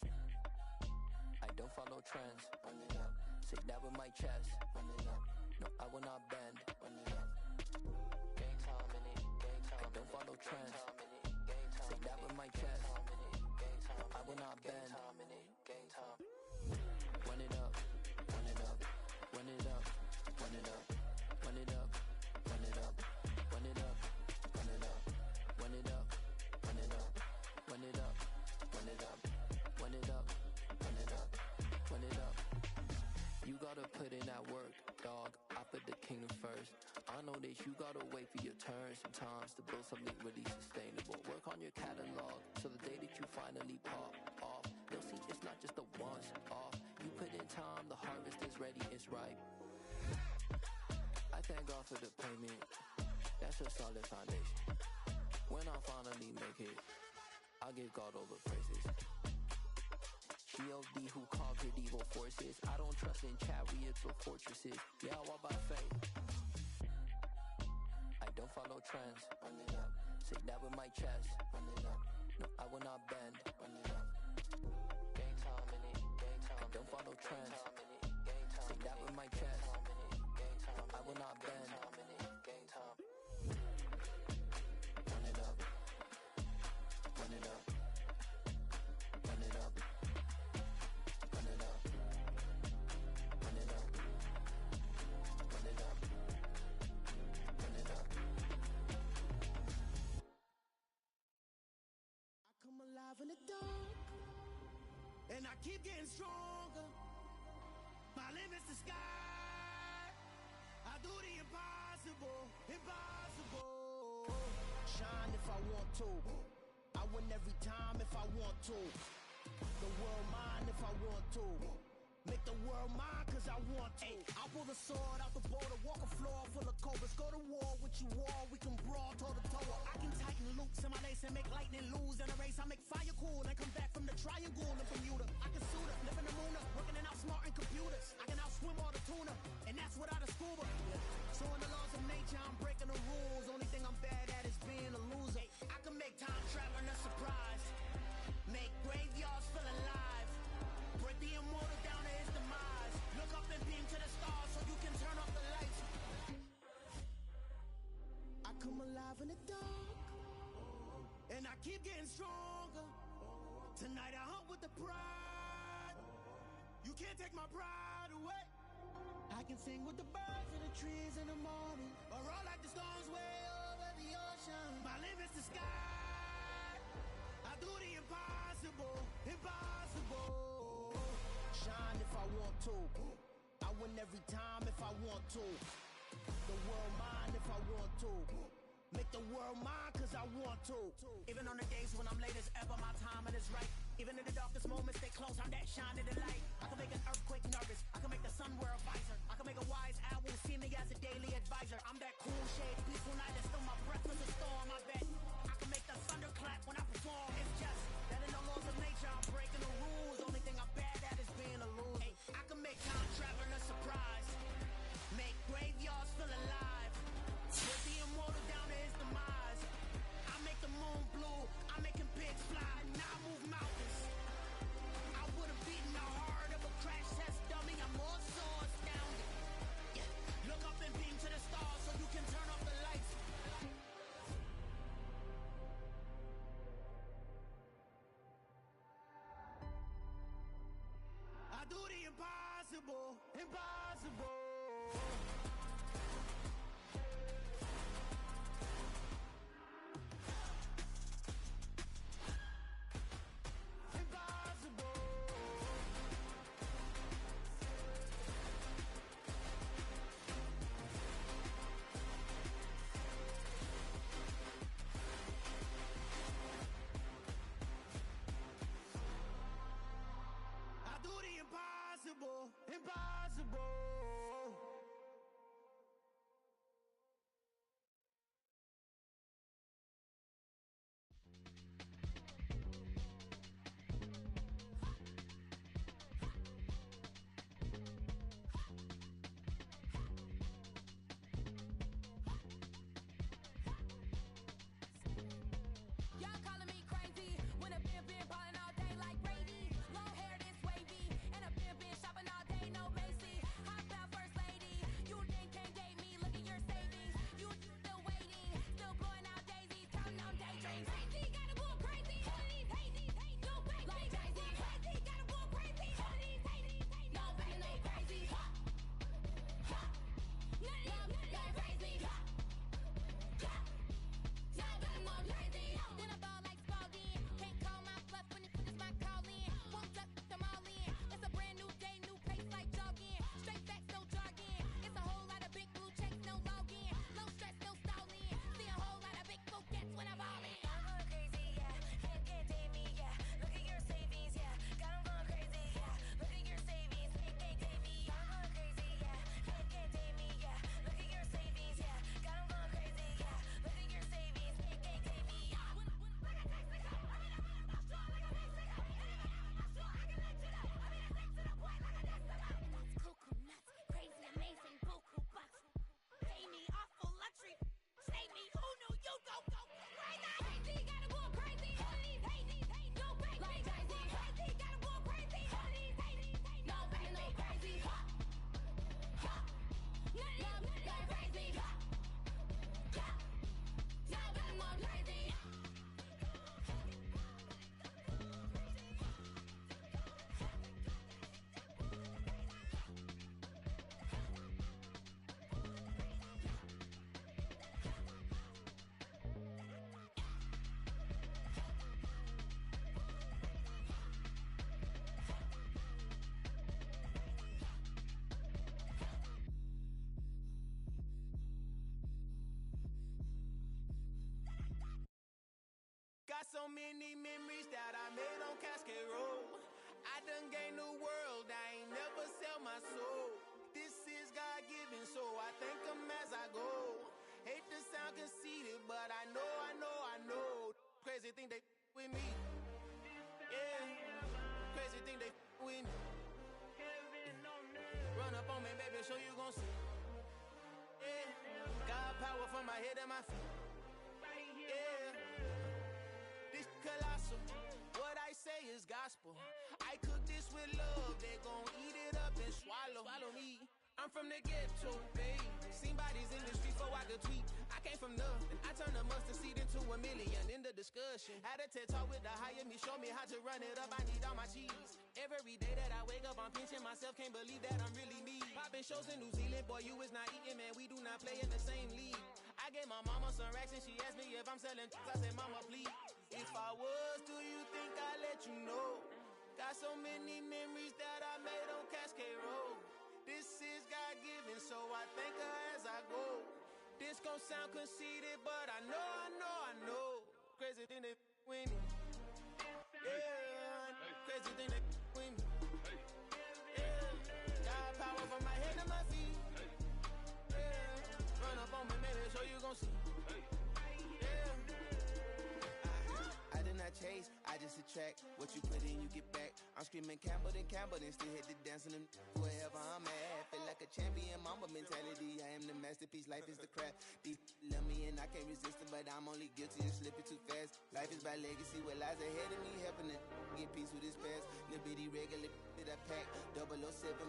I don't follow trends. Run it up. Say that with my chest. Run it up. No, I will not bend. Run it up. Game time in it. Game time. I don't follow trends. Say that with my chest. No, I will not bend. Game time. Run it up. Run it up. Run it up. Run it up. Run it up. Run it up. Run it up. Run it up. Run it up. Run it up. Run it up. Run it up. Run it up. Run it up. Run it up. You gotta put in that work, dog. I put the kingdom first. I know that you gotta wait for your turn sometimes to build something really sustainable. Work on your catalog so the day that you finally pop off, They'll see it's not just a once off. You put in time, the harvest is ready, it's ripe. I thank God for the payment. That's a solid foundation. When I finally make it, I'll give God all the praises. G.O.D. who conquered evil forces. I don't trust in chariots or fortresses. Yeah, I walk by faith. I don't follow trends. Run it up. Say that with my chest. Run it up. No, I will not bend. Run it up. Game time in it. Game time. I don't follow trends. Say that with my chest. I will not bend. Game time. Run it up. Run it up. Run it up. Run it up. Run it up. Run it up. Run it up. I come alive in the dark, and I keep getting stronger. My limit's the sky. I do the impossible, impossible. Shine if I want to. I win every time if I want to. The world mine if I want to. Make the world mine cause I want to. I'll pull the sword out the border, walk a floor full of cobras. Go to war with you all, we can brawl toe to toe. I can tighten loops in my lace and make lightning lose in a race. I make fire cool and come back from the triangle in Bermuda. I can suit up, live in the moon up, working and outsmarting computers. I can outswim all the tuna, and that's without a scuba. So in the laws of nature, I'm breaking the rules. Only thing I'm bad at is being a loser. I can make time traveling a surprise, make graveyards feel alive, break the immortal down to his demise. Look up and beam to the stars so you can turn off the lights. I come alive in the dark, and I keep getting stronger. Tonight I hunt with the pride. You can't take my pride away. I can sing with the birds and the trees in the morning, or roll like the storms way over the ocean. My limit's the sky. I do the impossible, impossible. Shine if I want to. I win every time if I want to. The world mine if I want to. Make the world mine cause I want to. Even on the days when I'm late as ever, my timing is right. Even in the darkest moments, stay close, I'm that shining the light. I can make an earthquake nervous, I can make the sun wear a visor. I can make a wise owl see me as a daily advisor. I'm that cool shade, peaceful night that still my breath was a storm, I bet. I can make the thunder clap when I perform. It's just that in the laws of nature, I'm breaking the rules. Only thing I'm bad at is being a loser. I can make time traveling a surprise, make graveyards feel alive, put the immortal down to his demise. I make the moon blue, I'm making pigs fly, now I move mountains. I would've beaten the heart of a crash test dummy, I'm more so astounded. Yeah. so many memories that I made on Cascade Road. I done gained the world, I ain't never sell my soul. This is God-given, so I thank him as I go. Hate to sound conceited, but I know. Crazy thing they with me. Yeah, crazy thing they with me. Run up on me, baby, so you gon' see. Yeah, God power from my head and my feet. Yeah, this colossal. What I say is gospel. I cook this with love, they gon' eat it up and swallow me. I'm from the ghetto, babe. Seen bodies in the street before I could tweet. I came from nothing. I turned a mustard seed into a million in the discussion. Had a TED talk with the higher me, show me how to run it up. I need all my cheese. Every day that I wake up, I'm pinching myself. Can't believe that I'm really me. Popping shows in New Zealand, boy, you is not eating, man. We do not play in the same league. I gave my mama some racks and she asked me if I'm selling. I said, mama, please. If I was, do you think I'd let you know? Got so many memories that I made on Cascade Road. This is God-given, so I thank her as I go. This gon' sound conceited, but I know. Crazy thing they with me. Yeah, crazy thing they with me. Yeah, got power from my head to my feet. Yeah, run up on me, baby, so you gon' see. Yeah, I did not chase, I just attract. What you put in, you get back. I'm screaming Campbell, then still hit the dance and wherever I'm at. Feel like a champion, mama mentality. I am the masterpiece, life is the crap. These love me and I can't resist it, but I'm only guilty of slipping too fast. Life is by legacy, what lies ahead of me, helping to get peace with this past. Little bitty regular that I pack, 007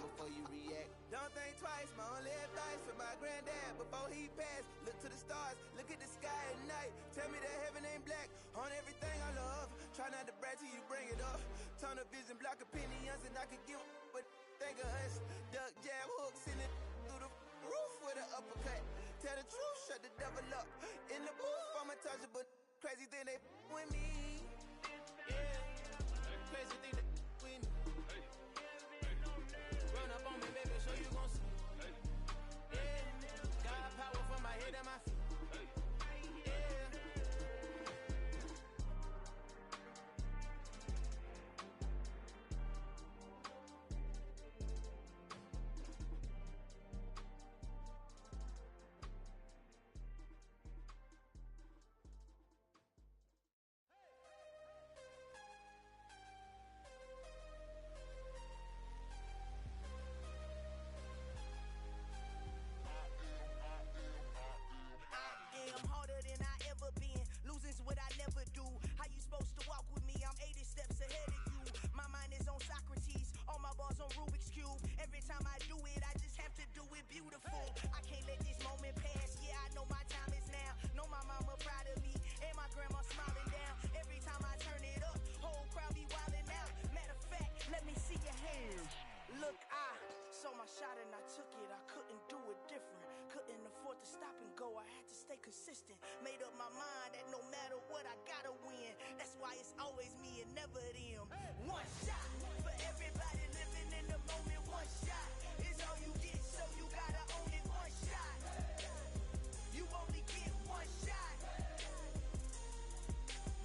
before you react. Don't think twice, my only advice for my granddad before he passed. Look to the stars, look at the sky at night. Tell me that heaven ain't black on everything I love. Try not to brag till you bring it up. Tunnel vision, block opinions, and I could give but think of us. Duck, jab, hooks in it through the roof with an uppercut. Tell the truth, shut the devil up. In the booth, I'm untouchable. Crazy thing they with me. Yeah, crazy thing they with me. Run up on me, baby, so you gon' see. Yeah, got power from my head and my feet. What I never do. How you supposed to walk with me? I'm 80 steps ahead of you. My mind is on Socrates, all my bars on Rubik's Cube. Every time I do it, I just have to do it beautiful. I can't let this moment pass. Yeah, I know my time is now. Know my mama proud of me, and my grandma smiling down. Every time I turn it up, whole crowd be wilding out. Matter of fact, let me see your hands. Look, I saw my shot and I took it. I couldn't do it different. Couldn't afford to stop and go. I had to stay consistent. Made up my mind that no matter what, I gotta win. That's why it's always me and never them. One shot for everybody living in the moment. One shot is all you get, so you gotta own it. One shot. You only get one shot.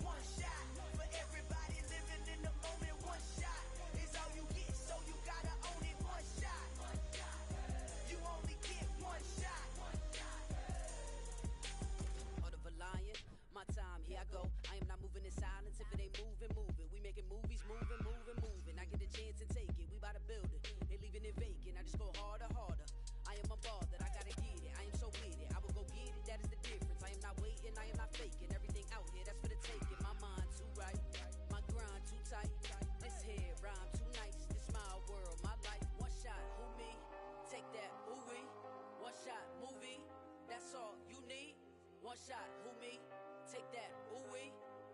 One shot for everybody living in the moment. One shot is all you get, so you gotta own it. One shot. You only get one shot. Order of a lion, my time, here I go. I am not moving in silence. If it ain't moving. We making movies, moving. I get a chance to take it. We bout to build it. They leaving it vacant. I just go harder. I am unbothered. I gotta get it. I am so with it. I will go get it. That is the difference. I am not waiting. I am not faking. Everything out here, that's for the taking. My mind too right. My grind too tight. This head rhyme too nice. This my world, my life. One shot, who me? Take that, ooh-wee. One shot, movie. That's all you need. One shot, who me? Take that, ooh-wee.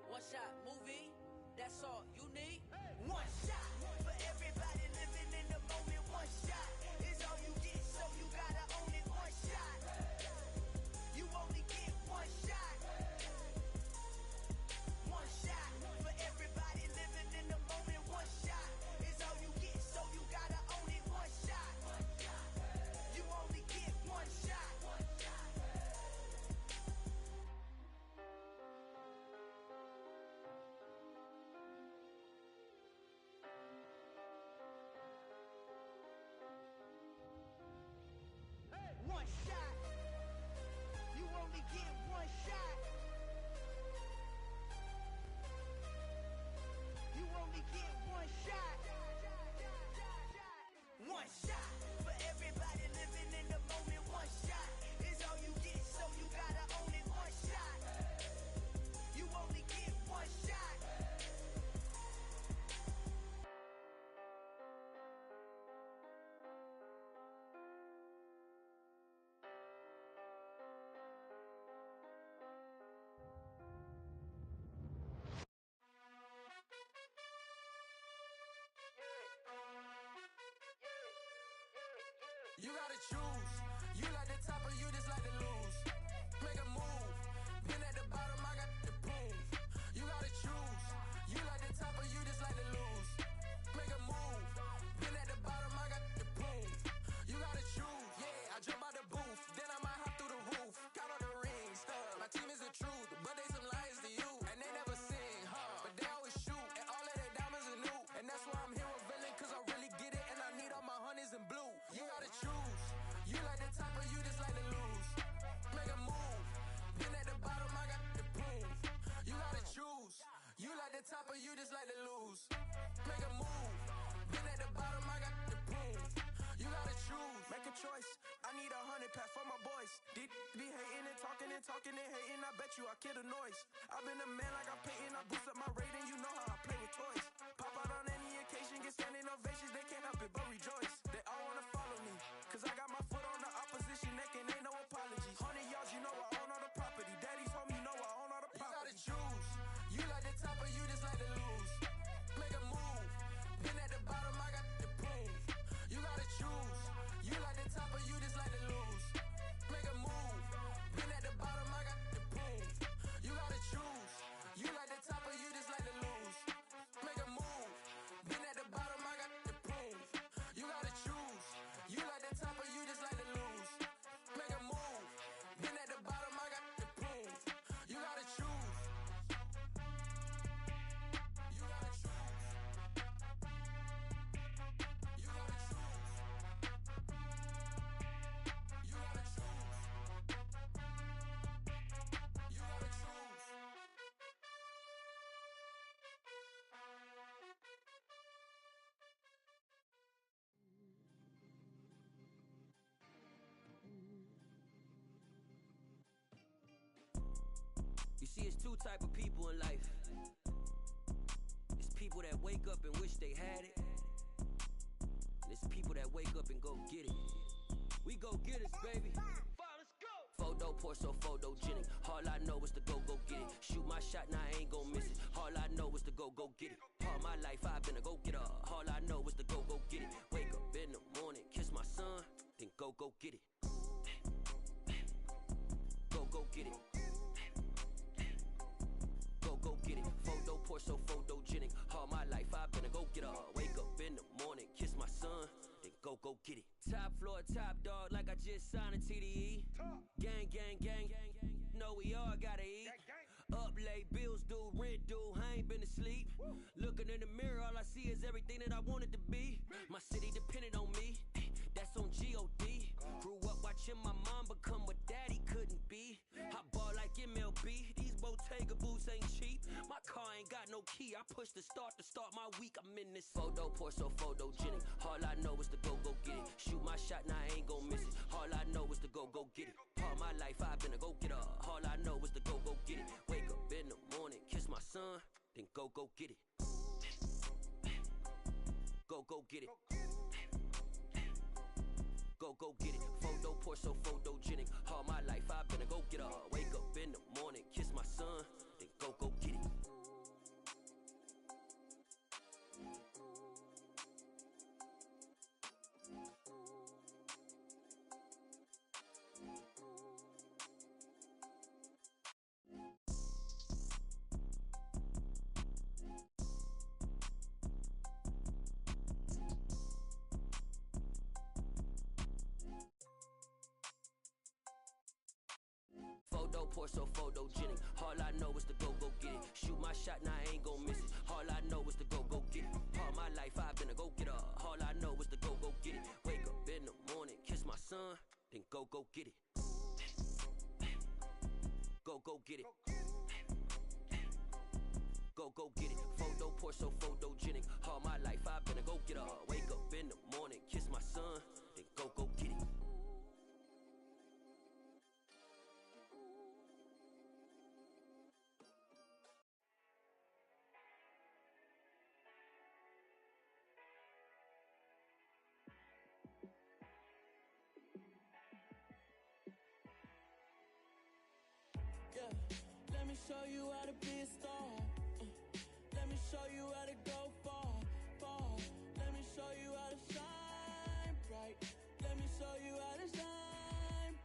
One shot, movie. That's all you need. One shot for everybody living in the moment. One shot is all you get, so you gotta own it. One shot. You only get one shot. One shot for everybody living in the moment. One shot is all you get, so you gotta own it. One shot. You only get one shot. You gotta choose. You like the top or you just like to lose. Make a move. Been at the bottom, I got the proof. You gotta choose. You like the top or you just like to lose. Make a move. Been at the bottom, I got the proof. You gotta choose. Yeah, I jump out the booth, then I might hop through the roof. Count all the rings, my team is the truth, but they some liars to you, and they never sing, but they always shoot, and all of their diamonds are new, and that's why I'm here revealing, cause I really get it, and I need all my honeys in blue. You gotta choose. You like the top or you just like to lose. Make a move. Been at the bottom, I got the proof. You gotta choose. You like the top or you just like to lose. Make a move. Been at the bottom, I got the proof. You gotta choose. Make a choice. I need 100 pack for my boys. Deep be hating and talking and talking and hating. I bet you I kill the noise. I've been a man like I'm Peyton. I boost up my rating. You know how I play with toys. Pop out on any occasion, get standing ovations. They can't help it but rejoice. They all wanna follow me, cause I got my foot on the opposition neck and ain't no apologies. 100 yards, you know I own all the property. Daddy's home, you know I own all the property. You gotta choose. You like the top or you just like to lose. Make a move. Been at the bottom, I got the proof. You gotta choose. You like the top or you just like to lose. Make a move. Been at the bottom, I got the proof. You gotta choose. You like the top or you just like to lose. Make a move. Been at the bottom, I got the proof. You gotta choose. You like the top or you just like to lose. Make a move. Been at the bottom, I got the proof. You gotta choose. You gotta choose. You gotta choose. You gotta choose. You gotta choose. You see, it's two type of people in life. It's people that wake up and wish they had it. And it's people that wake up and go get it. We go get it, baby. Photo pour so photogenic. All I know is to go get it. Shoot my shot, now I ain't gon' miss it. All I know is to go get it. All my life I've been a go-getter. All I know is to go get it. Wake up in the morning, kiss my son, then go get it. Go get it. Go get it. Photo pour so photogenic. All my life I've been a go-getter. Wake up in the morning, kiss my son, then go get it. Top floor, top dog, like I just signed a TDE. Gang, gang, gang, know we all gotta eat. Up late, bills due, rent due, I ain't been asleep. Looking in the mirror, all I see is everything that I wanted to be. My city depended on me, that's on G.O.D. Grew up watching my mom become what daddy couldn't be. I ball like MLB, these Bottega boots ain't cheap. My car ain't got no key, I push the start to start my week. I'm in this photo pour so photogenic. All I know is to go get it. Shoot my shot, now I ain't gon' miss it. All I know is to go get it. All my life I've been a go-getter. All I know is to go get it. Wake up in the morning, kiss my son, then go get it. Go get it. Go get it. Photo pour so photogenic. All my life I've been a go-getter. Wake up in the morning, kiss my son, then go get it. Photo pour so photogenic. All I know is to go get it. Shoot my shot, now I ain't gon' miss it. All I know is to go get it. All my life I've been a go-getter. All I know is to go get it. Wake up in the morning, kiss my son, then go get it. Go get it. Go get it. Photo pour so photogenic. All my life I've been a go-getter. Wake up in the morning, kiss my son, then go get it. Yeah, let me show you how to be a star. Let me show you how to go far. Let me show you how to shine bright. Let me show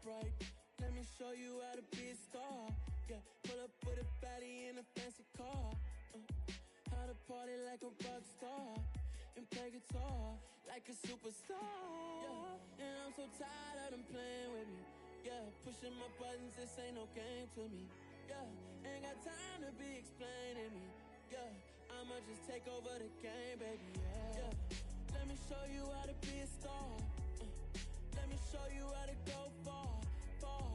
bright. Let me show you how to be a star. Yeah, pull up with a baddie in a fancy car. How to party like a rock star and play guitar like a superstar. Yeah, and I'm so tired of them playing with me. Yeah, pushing my buttons, this ain't no game to me. Yeah, ain't got time to be explaining me. Yeah, I'ma just take over the game, baby. Yeah, let me show you how to be a star. Let me show you how to go far, far.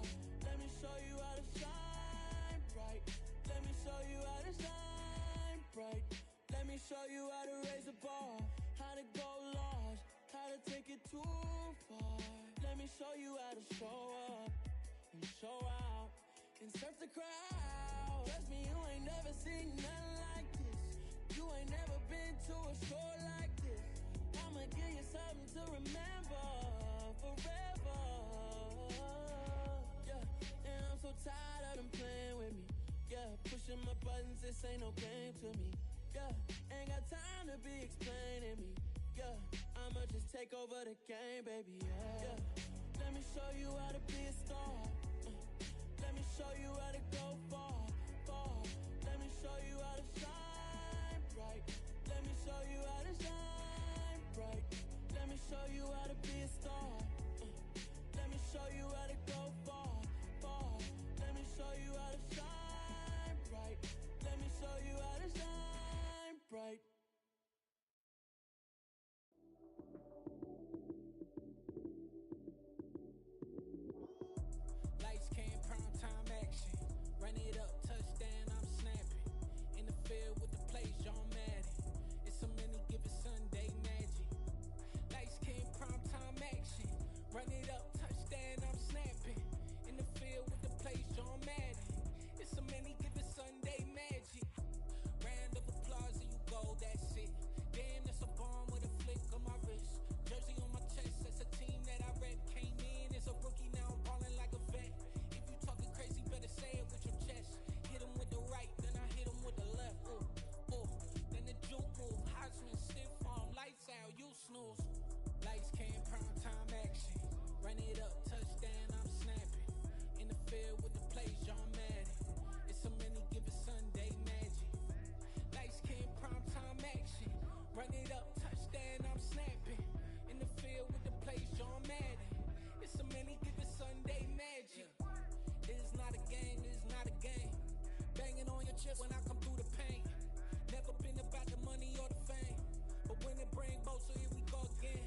Let me show you how to shine bright. Let me show you how to shine bright. Let me show you how to raise a bar, how to go large, how to take it too far. Let me show you how to show up and show out and surf the crowd. Trust me, you ain't never seen nothing like this. You ain't never been to a show like this. I'ma give you something to remember forever. Yeah, and I'm so tired of them playing with me. Yeah, pushing my buttons, this ain't no game to me. Yeah, ain't got time to be explaining me. Yeah, I'ma just take over the game, baby. Yeah, let me show you how to be a star. Let me show you how to go far, far. Let me show you how to shine bright. Let me show you how to shine bright. Let me show you how to be a star. Let me show you how to go far, far. Let me show you how to shine bright. Let me show you how to shine bright. Lights came, prime time action. Run it up, touchdown, I'm snapping. In the field with the plays, John Madden. It's so many, give it Sunday magic. Lights came, prime time action. Run it up, touchdown, I'm snapping. In the field with the plays, John Madden. It's so many, give it Sunday magic. Round of applause and you go, that's it. Damn, that's a bomb with a flick on my wrist. Jersey on my chest, that's a team that I rep. Came in as a rookie, now I'm ballin' like a vet. If you talking crazy, better say it with your chest. Hit him with the right, then I hit him with the left. Ooh, ooh, then the juke move. Heisman stiff arm, lights out, you snooze. Lights came, prime time action. Run it up, touchdown, I'm snapping. In the field with the plays, John Madden. It's so many, give it Sunday magic. Lights came, prime time action. Run it up, touchdown, I'm snapping. In the field with the plays, John Madden. It's so many, give it Sunday magic. It is not a game, it is not a game. Banging on your chest when I come through the pain. Never been about the money or the fame. But when it bring both, so here we go again.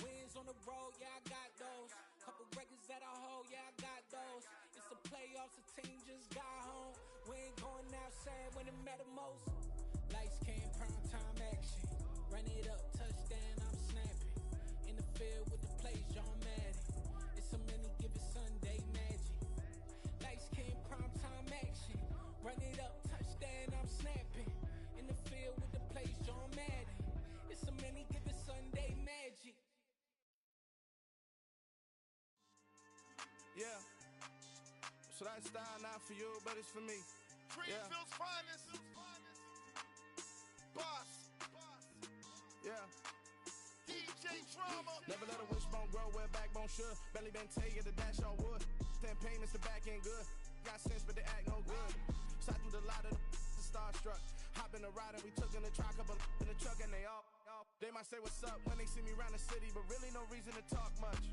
Wins on the road, yeah, I got those. Couple records that I hold, yeah, I got those. It's the playoffs, the team just got home. We ain't going outside when it matter most. Lights came, prime time action. Run it up, touchdown, I'm snapping. In the field with the plays, John Madden. It's so many, give it Sunday magic. Lights came, prime time action. Run it up, touchdown, I'm snapping. In the field with the plays, John Madden. It's so many, give it Sunday magic. Yeah. So that style not for you, but it's for me. Greenfield's finest. Boss. Yeah. DJ Drama. Never let a wishbone grow where backbone should. Belly been take it to dash on wood. 10 payments, the back end good. Got sense, but they act no good. Side through the lot of the starstruck. Hop in the ride and we took in the truck, couple in the truck and they all. They might say what's up when they see me around the city, but really no reason to talk much.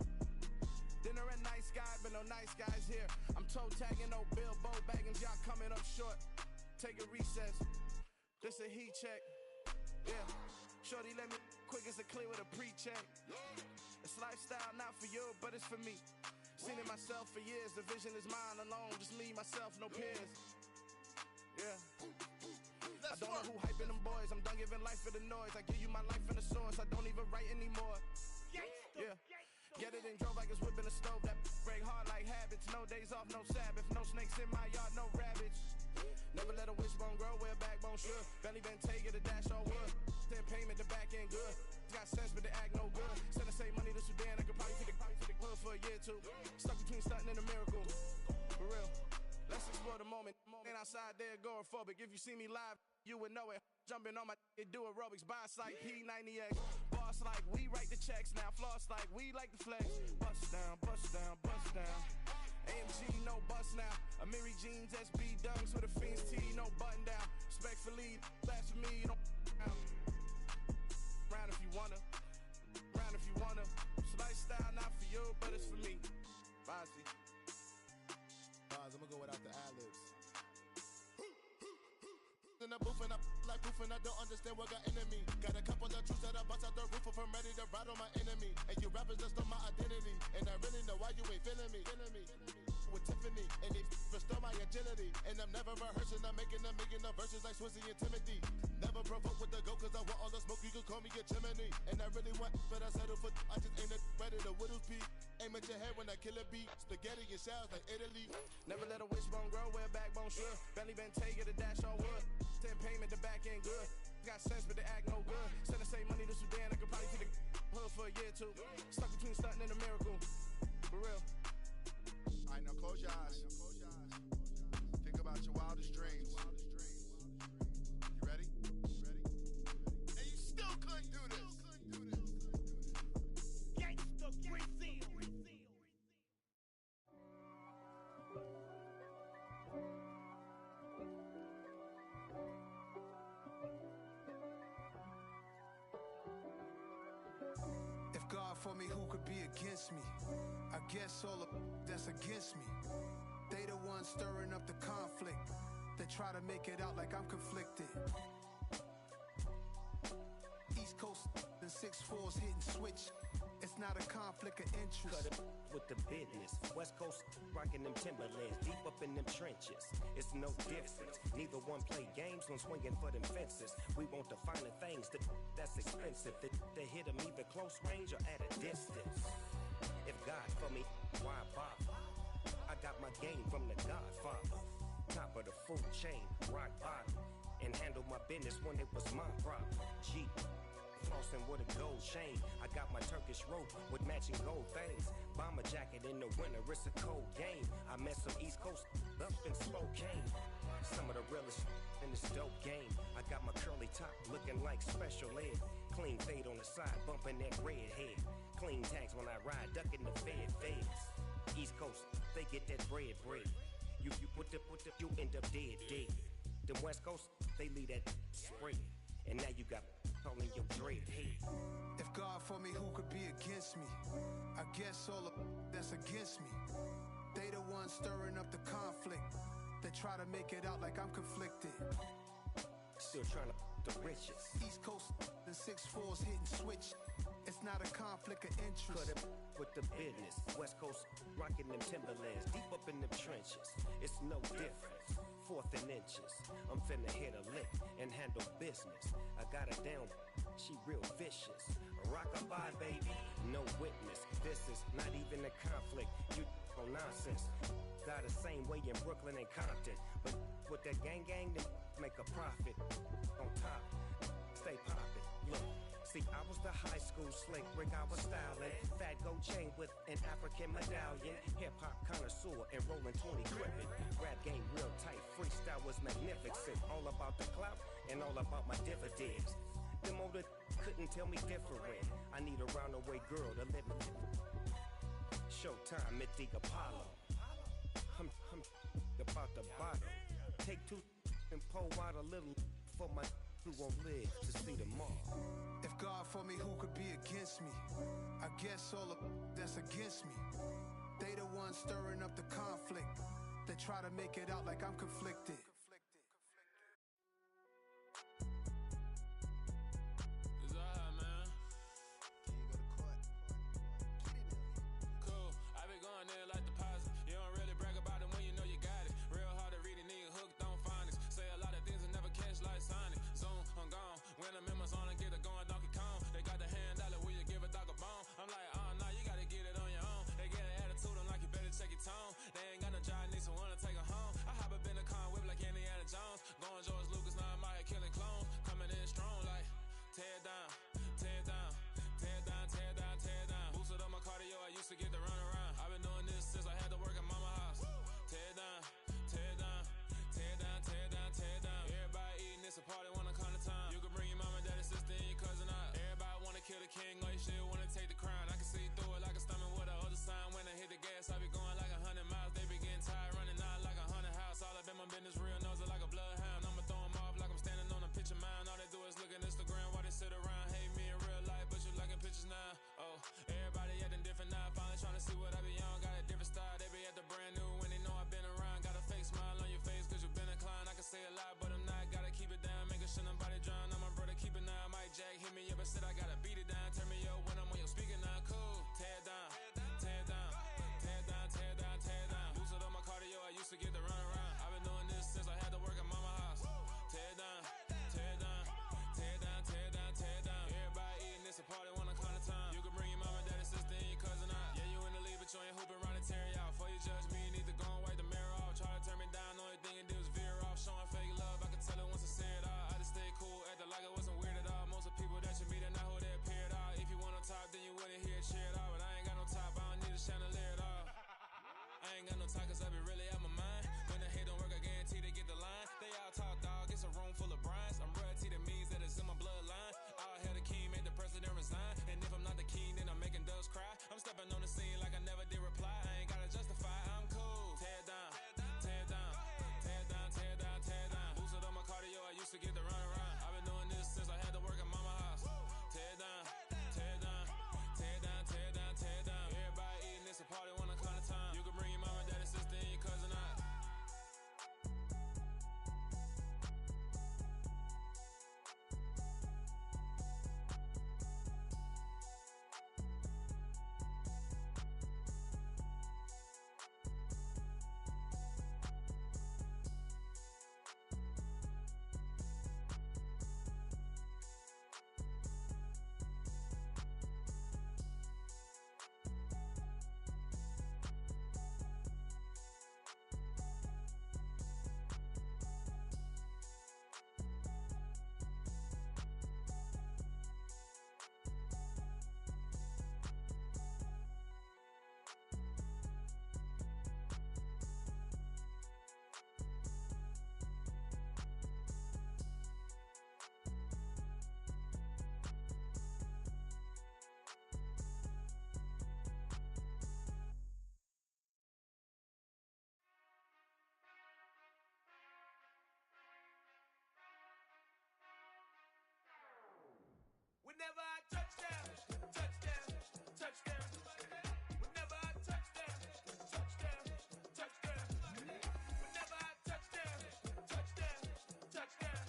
Dinner at Nice Guy, but no nice guys here. I'm toe tagging, no Bilbo bagging, y'all coming up short. Take a recess. This a heat check. Yeah. Shorty let me quick as a clear with a pre-check. It's lifestyle not for you, but it's for me. Seen it myself for years. The vision is mine alone. Just me, myself, no peers. Yeah. I don't know who hyping them boys. I'm done giving life for the noise. I give you my life in the source. I don't even write anymore. Yeah. Get it and drove like it's whipping a stove. That break hard like habits. No days off, no Sabbath. No snakes in my yard, no rabbits. Never let a wishbone grow where a backbone should. Belly been take it to dash on wood. 10 payment, the back end good. Got sense, but they act no good. Send the same money to Sudan. I could probably take the hood for a year or two. Stuck between stunting and a miracle. For real. Let's explore the moment. Ain't outside there agoraphobic. If you see me live, you would know it. Jumping on my do aerobics by sight P90X. Boss like we write the checks now. Floss like we like the flex. Bust down, bust down, bust down. AMG, no bust now. Amiri jeans, SB dunks with a Fiends tee, no button down. Respectfully, last for me, you don't down. Round if you wanna, round if you wanna. It's lifestyle, not for you, but it's for me. Bozzy. Boz, I'ma go without the ad-libs. In the booth and I like proof and I don't understand what got into me. Got a couple of truths that I bust out the roof of, I'm ready to ride on my enemy. And you rappers just on my identity, and I really know why you ain't feeling me. With Tiffany, and they restore my agility. And I'm never rehearsing, I'm making the verses like Swizzy and Timothy. Never provoke with the go, cause I want all the smoke, you can call me a chimney. And I really want, but I settle for, I just ain't ready to whittle peak. Aim at your head when I kill a beat. Spaghetti and shells like Italy. Never let a wishbone grow where backbone should. Belly been take it a dash on wood. 10 payment, the back end good. Got sense, but the act no good. Send the same money to Sudan, I could probably take the hood for a year or two. Stuck between stunting and a miracle. For real. Alright, now close your eyes. Think about your wildest dreams. You ready? And you still couldn't do this. Gangsta Brazil. If God for me, who could be against me? I guess all of that's against me. They the ones stirring up the conflict. They try to make it out like I'm conflicted. East Coast and 6'4's hitting switch. It's not a conflict of interest. Cut it with the business. West Coast rocking them Timberlands, deep up in them trenches. It's no difference. Neither one play games when swinging for them fences. We want the finer things that's expensive. They hit them either close range or at a distance. If God for me, why bother? I got my game from the Godfather. Top of the food chain, rock bottom. And handle my business when it was my problem. G. Flossing with a gold chain. I got my Turkish rope with matching gold things. Bomber jacket in the winter, it's a cold game. I met some East Coast up in Spokane. Some of the realest in this dope game. I got my curly top looking like special ed. Clean fade on the side, bumping that red head. Clean tags when I ride, ducking the feds. East Coast, they get that bread. You you end up dead. Them West Coast, they leave that spread. And now you got all in your dread head. If God for me, who could be against me? I guess all of that's against me. They the ones stirring up the conflict. They try to make it out like I'm conflicted. Still trying to the riches. East Coast and 6'4's hitting switch. It's not a conflict of interest. Cut it with the business. West Coast rocking them Timberlands, deep up in them trenches. It's no difference. Fourth and inches. I'm finna hit a lick and handle business. I got her down, she real vicious. Rock-a-bye, baby, no witness. This is not even a conflict. You on nonsense. Got the same way in Brooklyn and Compton. But with that gang, then make a profit. On top, stay poppin'. Look. See, I was the high school slick Rick, I was styling. Fat gold chain with an African medallion. Hip-hop connoisseur and rolling 20 gripping. Rap game real tight, freestyle was magnificent. All about the clout and all about my dividends. Them older couldn't tell me different. I need a roundaway girl to live in. Showtime at the Apollo. I'm about the bottom. Take two and pour out a little for my who won't live to see tomorrow. If God for me, who could be against me? I guess all of that's against me. They the ones stirring up the conflict. They try to make it out like I'm conflicted. It's alright, man. Cool. I been going there like deposit. You don't really brag about it when you know you got it. Real hard to read a nigga hooked on phonics. Say a lot of things and never catch like Sonic. Zoom, I'm gone. When the members on and get it going Donkey Kong. They got the hand dollar, will you give a dog a bone? I'm like, oh no, you gotta get it on your own. They get an attitude, I'm like, you better check your tone. They ain't got no job, need someone to take her home. I hop up in the car, whip like never said I gotta beat it down. Turn me up when I'm on your speaker now. Cool. Tear down, tear down, tear down, tear down, tear down. Lose it on my cardio, I used to get the run around. I've been doing this since I had to work at mama house. Tear down, tear down, tear down, tear down, tear down. Everybody eating this a party one kind of time. You can bring your mama, daddy, sister, and your cousin out. Yeah, you in the league, but you ain't hooping around and tear you out. Before you judge me, you need to go and wipe the mirror off. Try to turn me down, only thing it did was veer off. Showing fake love, I could tell it once I said it all. I just stayed cool, acted like it wasn't weird at all. Most of the people that you meet are not who they appear at all. If you want on top, then you wouldn't hear it cheer at all. But I ain't got no top, I don't need a chandelier at all. I ain't got no time, cause I be really out my mind. When the hate don't work, I guarantee they get the line. They all talk, dog, it's a room full of Bryans. I'm royalty, that means that it's in my bloodline. All hail the king, made the president resign. And if I'm not the king, then I'm making doves cry. I'm stepping on the scene like I never did reply. I ain't gotta justify, I'm cool. Tear down, tear down, tear down, tear down, tear down. Boost it on my cardio, I used to get the run around. I've been doing this since I had to work at mama house. Tear down, tear down, tear down, tear down, tear down. Everybody eating this a party one kind of time. You can bring your mama, daddy, sister, and your cousin out. Whenever I touchdown, touchdown, touchdown. Whenever I touchdown, touchdown, touchdown. Whenever I touchdown, touchdown, touchdown.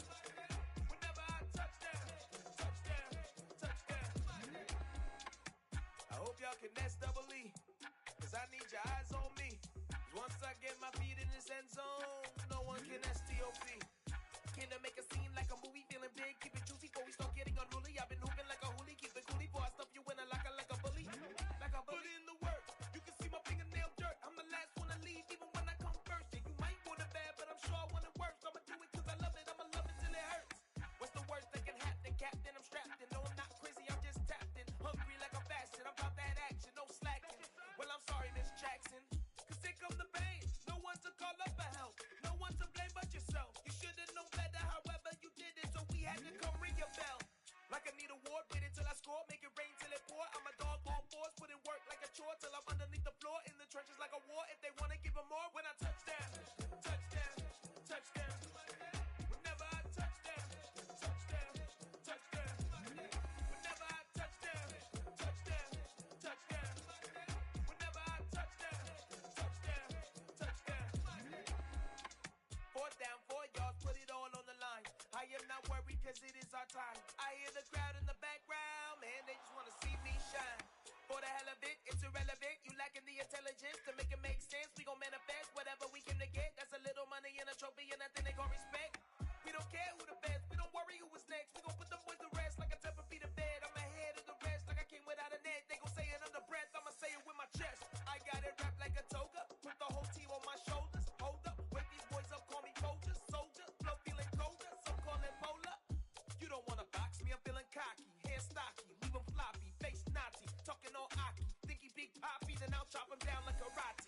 Whenever I touchdown, touchdown, touchdown. I hope y'all can double E, cause I need your eyes on me. 'Cause once I get my feet in this end zone, no one can STOP. Can I make a scene like a movie, feeling big, keep it juicy before we start getting unruly. I've been hooping like a hoolie, keep it coolie before I stuff you in a locker like a bully. Like a bully. Put in the work, you can see my fingernail dirt. I'm the last one to leave, even when I come first. Yeah, you might want it bad, but I'm sure I want it worse. I'ma do it cause I love it, I'ma love it till it hurts. What's the worst that can happen, Captain? I'm strapped in, no I'm not crazy, I'm just tapped in. Hungry like I'm fasting, I'm about that action, no slacking. Well, I'm sorry, Miss Jackson, cause here come the pain. No one to call up for help, no one to blame but yourself. You should've known better, however you did it, so we had to come ring your bell. Like I need a ward, wait until I score, make it rain till it pour. I'm a dog on fours, put in work like a chore till I'm underneath the floor, in the trenches like a war. If they wanna give them more, when I touchdown, touchdown, touchdown. Whenever I touchdown, touchdown, touchdown. Whenever I touchdown, touchdown, touchdown. Whenever I touchdown, touchdown, touchdown. 4th down, 4 yards, put it all on the line. I am not worried cause it is our time. I hear the crowd in the background, man, they just wanna see me shine. For the hell of it, it's irrelevant. You lacking the intelligence to make it make sense. We gon' manifest whatever we came to get. That's a little money and a trophy and nothing they call respect. We don't care who the best, we don't worry who was next. We gon' put them boys to rest like a 10 feet of bed. I'm ahead of the rest like I came without a net. They gon' say it under breath, I'ma say it with my chest. I got it wrapped like a toga, put the whole team on my shoulders. Hold up, wake these boys up, call me Folger, soldier. Flow feeling colder, some call it polar. You don't wanna box me, I'm feeling cocky. Hair stocky, leave him floppy, face naughty. Talking all aki, think he big poppy, then I'll chop him down like a karate.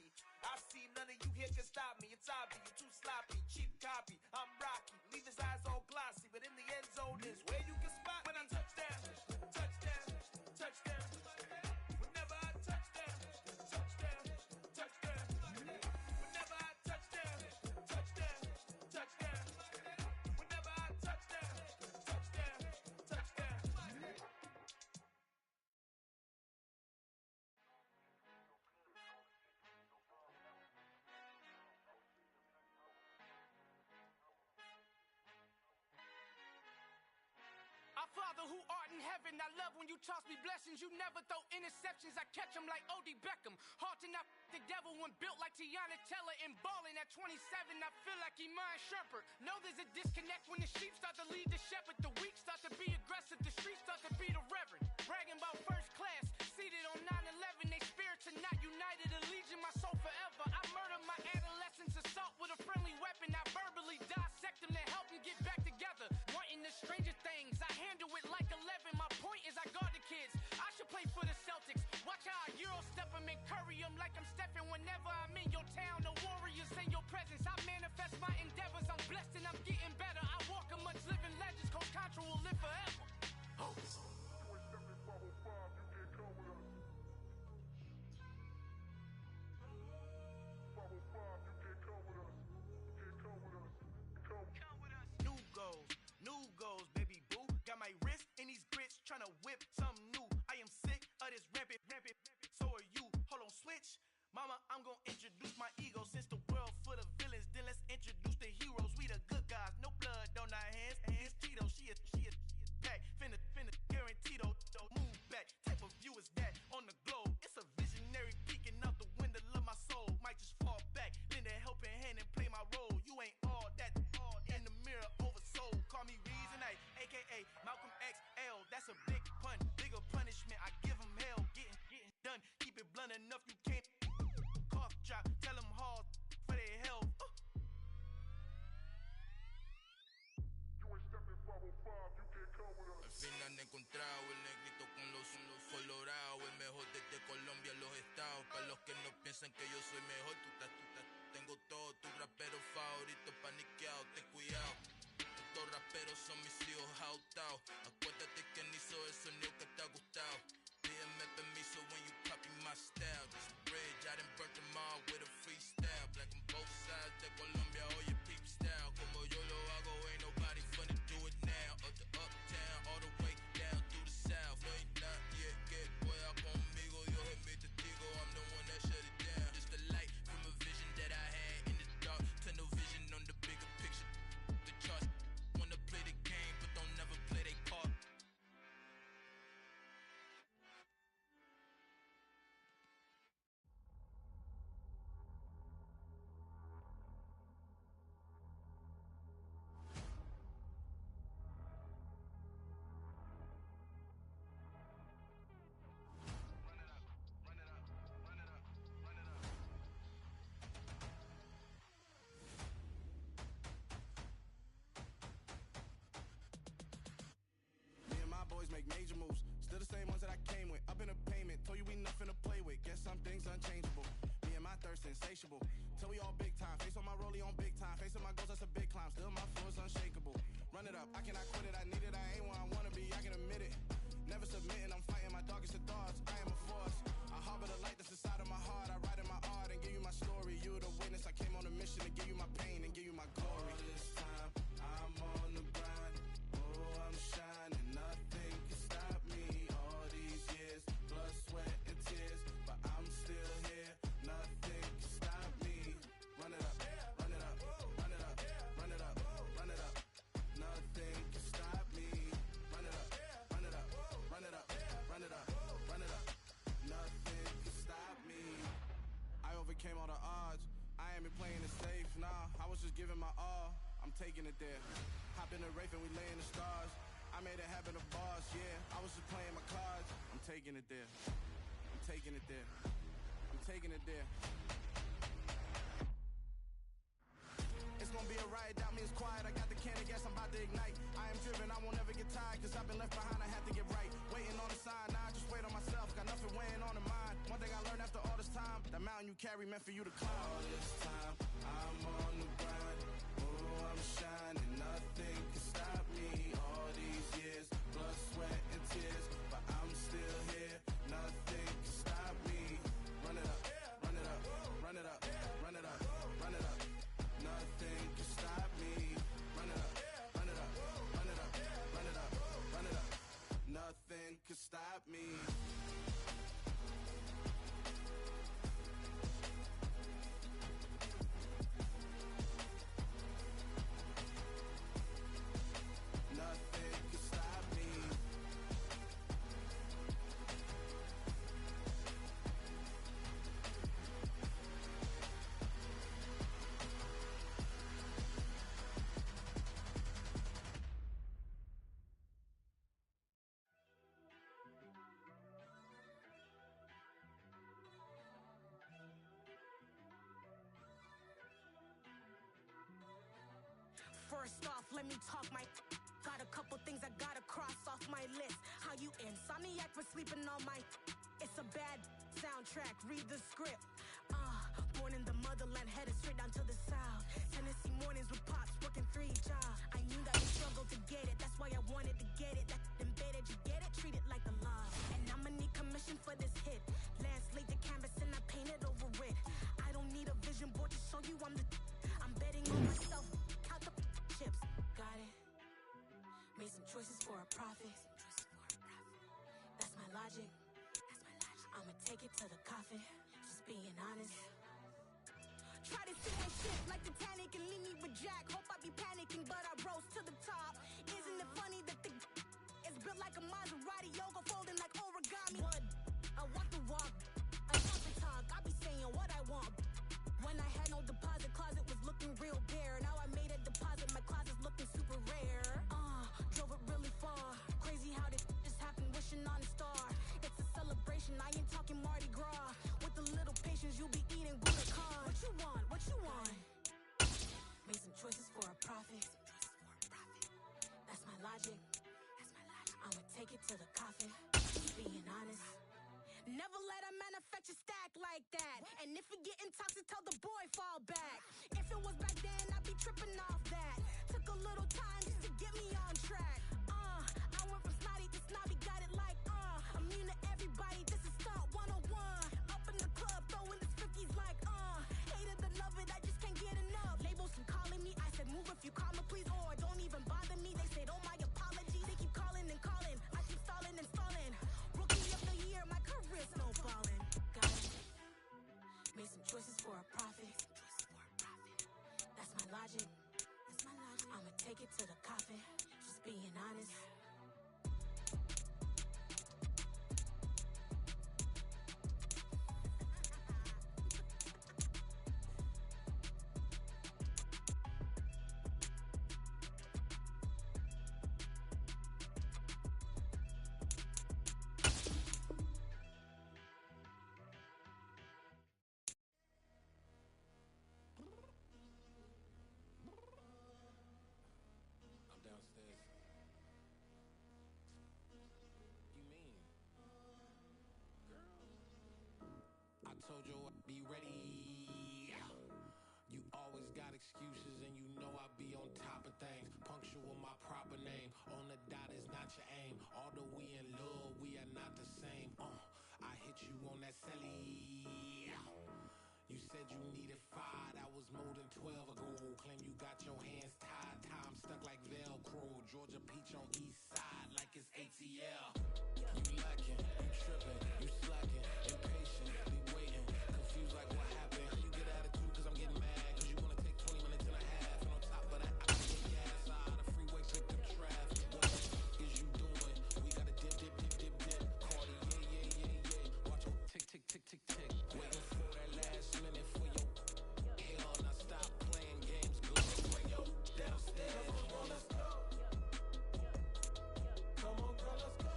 who art in heaven. I love when you toss me blessings. You never throw interceptions. I catch them like O.D. Beckham. Hard to not the devil when built like Tiana Teller. And balling at 27, I feel like Iman Shumpert. Know there's a disconnect when the sheep start to lead the shepherd. The weak start to be aggressive. The streets start to be the reverend. Bragging about first class. Seated on 9/11. They spirits are not united. A legion, my soul forever. I murder my adolescence. Assault with a friendly weapon. I verbally dissect them to help them get back together. Wanting the stranger things. I handle it like 11. My point is I guard the kids. I should play for the Celtics. Watch how I Euro step them and curry them like I'm Stephen. Whenever I'm in your town, the Warriors in your presence. I manifest my endeavors. I'm blessed and I'm getting better. I walk amongst living legends. Coach Contra will live forever. Oh. New goals, baby boo. Got my wrist in these grits, tryna whip something new. I am sick of this rampant. So are you. Hold on, switch. Mama, I'm gonna introduce my ego. Since the world full of villains, then let's introduce the heroes. We the good guys, no blood on our hands. It's Tito, she is back. Finna, guaranteed. Move back. Type of view is that on the globe? It's a visionary peeking out the window of my soul. Might just fall back, lend a helping hand and play my role. You ain't all that. In the mirror, oversold. Call me Reason A, aka Malcolm XL. That's a big pun, bigger punishment. I give him hell, getting done. Keep it blunt enough, you can't. Cough drop, tell them hard for their health. Al fin han encontrado el negrito con los colorados, el mejor desde Colombia, los estados. Para los que no piensan que yo soy mejor, tengo todo, tu rapero favorito paniqueado, ten cuidado. Estos raperos son mis hijos jautados. Acuérdate que ni hizo el sonido que te ha gustado. Pídeme permiso when you copy my style. This bridge, I done burnt them all with a freestyle. Black on both sides de Colombia, oye peep style. Como yo lo hago, ain't nobody finna do it now. Up to uptown, all the way down through the south. No hay nadie que pueda conmigo, Dios es mi testigo. I'm the one that shut it down. Just the light from a vision that I had in the dark. Tunnel vision on the bigger picture. The charts wanna play the game, but don't never play their part. Make major moves, still the same ones that I came with. Up in the payment, told you we nothing to play with. Guess some things unchangeable. Me and my thirst insatiable. Till we all big time. Face on my rollie on big time. Facing my goals, that's a big climb. Still my flow is unshakable. Run it up, I cannot quit it. I need it, I ain't where I wanna be. I can admit it. Never submitting, I'm fighting my darkest of thoughts. I am a force. I harbor the light that's inside of my heart. I write in my art and give you my story. You the witness. I came on a mission to give you my pain and give you my glory. All this time, I'm on the grind. Oh, I'm shining. Nothing can stop me. All these years, blood, sweat, and tears, but I'm still here. Nothing can stop me. Run it up, run it up, run it up, run it up, run it up. Nothing can stop me. Run it up, run it up, run it up, run it up, run it up. Nothing can stop me. I overcame all the odds. I ain't been playing it safe, nah. I was just giving my all. I'm taking it there. Hop in the Wraith and we lay in the stars. I made it happen, the boss, yeah. I was just playing my cards. I'm taking it there. I'm taking it there. I'm taking it there. It's gonna be a riot, doubt me, it's quiet. I got the can of gas, I'm about to ignite. I am driven, I won't ever get tired, cause I've been left behind, I have to get right. Waiting on the sign, now I just wait on myself. Got nothing weighing on the mind. One thing I learned after all this time, the mountain you carry meant for you to climb. All this time, I'm on the grind. Oh, I'm shining, nothing can stop me. All these years, blood, sweat, and tears, but I'm still here. Nothing can stop me. Run it up, run it up, run it up, run it up, run it up. Nothing can stop me. Run it up, run it up, run it up, run it up, run it up. Nothing can stop me. First off, let me talk my. Got a couple things I gotta cross off my list. How you insomniac for sleeping on my. It's a bad soundtrack, read the script. Born in the motherland, headed straight down to the south. Tennessee mornings with pops, working 3 jobs. I knew that we struggled to get it, that's why I wanted to get it. That embedded, you get it? Treat it like a love. And I'ma need commission for this hit. Lance laid the canvas and I painted over it. I don't need a vision board to show you I'm the. I'm betting on myself, count the chips. Got it. Made some choices for a profit. That's my logic. I'ma take it to the coffin. Just being honest. Try to see my shit like Titanic and leave me with Jack. Hope I be panicking, but I rose to the top. Isn't it funny that the is built like a Maserati, yoga folding like origami? What? I walk the walk, I talk the talk. I be saying what I want. When I had no deposit, closet was looking real bare. Now I made a deposit, my closet's looking super rare. Drove it really far. Crazy how this just happened, wishing on a star. It's a celebration, I ain't talking Mardi Gras. With a little patience, you'll be eating Budokan. What you want? What you want? Made some choices for a profit. That's my logic. I'ma take it to the coffin. Being honest. Never let a manufacture stack like that. And if it getting toxic, tell the boy fall back. If it was back then, I'd be tripping off that. Took a little time just to get me on track. I went from snotty to snobby, got it like immune to everybody, this is stunt 101. Up in the club, throwing this 50s like hate it or love it, I just can't get enough. Labels keep calling me, I said move if you call me please, or don't even bother me. They said oh my apology, they keep calling and calling. I keep stalling and stalling. Rookie of the year, my career's snowballing. Got it. Made some choices for a profit. That's my logic. I'ma take it to the coffin. Just being honest. I'm downstairs. You mean? Girl. I told you I'd be ready. You always got excuses and you know I be on top of things. Punctual my proper name. On the dot is not your aim. Although we in love, we are not the same. I hit you on that celly. You said you needed 5, that was more than 12 ago. Claim you got your hands tied, time stuck like Velcro. Georgia Peach on east side like it's ATL. You lacking, you tripping, you slacking, impatient, be waiting, confused like what happened. You get attitude cause I'm getting mad, cause you wanna take 20 minutes and a half. And on top of that, I can get gas out of the freeway, pick the traffic. What the fuck is you doing? We gotta dip. Cardi, yeah. Watch your tick, tick. Waiting for that last minute for your hell. Now stop playing games, go bring your downstairs. Come on, let's go. Come on, girl, let's go.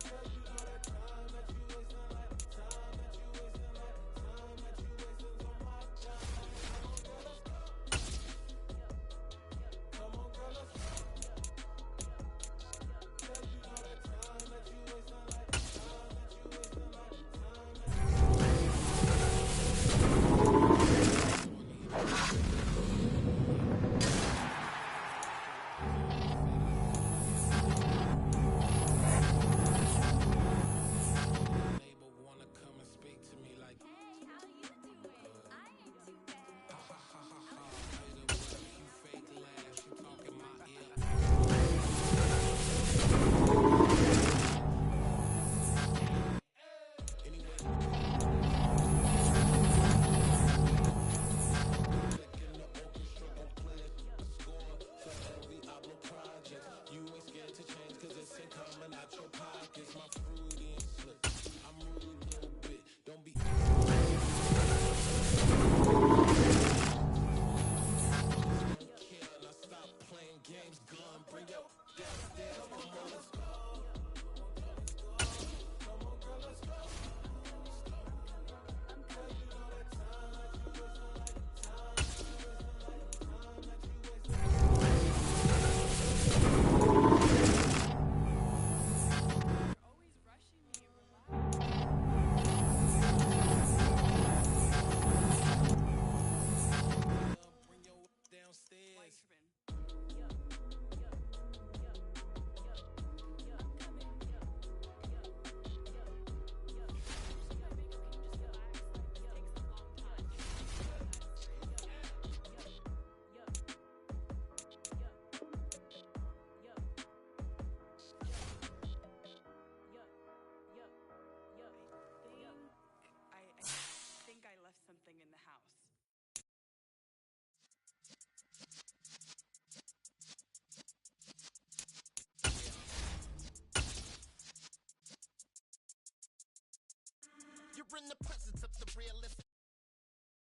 Girl, you know that time that you wasting, like time that you wasting, like time that you wasting on my time. Come on, girl, let's go. Come on, girl, let's go. Girl, you know that time that you wasting, like time that you wasting, like time that neighbor wanna come and speak to me like, hey, how you doing? I ain't too bad. Ha ha ha ha ha. Later, what if you fake laugh? You talk in my ear. Anyway, in the orchestra, go play a score for every album project. You ain't scared to change cause it's ain't coming out your pockets. My Freudian slip, I'm rude a little bit. Don't be now stop playing games, gun, bring your downstairs. Come on, let's go. Come on, girl, let's go. Girl, you know that time that you wasting, like time that you wasting, like time that in the presence of the realist.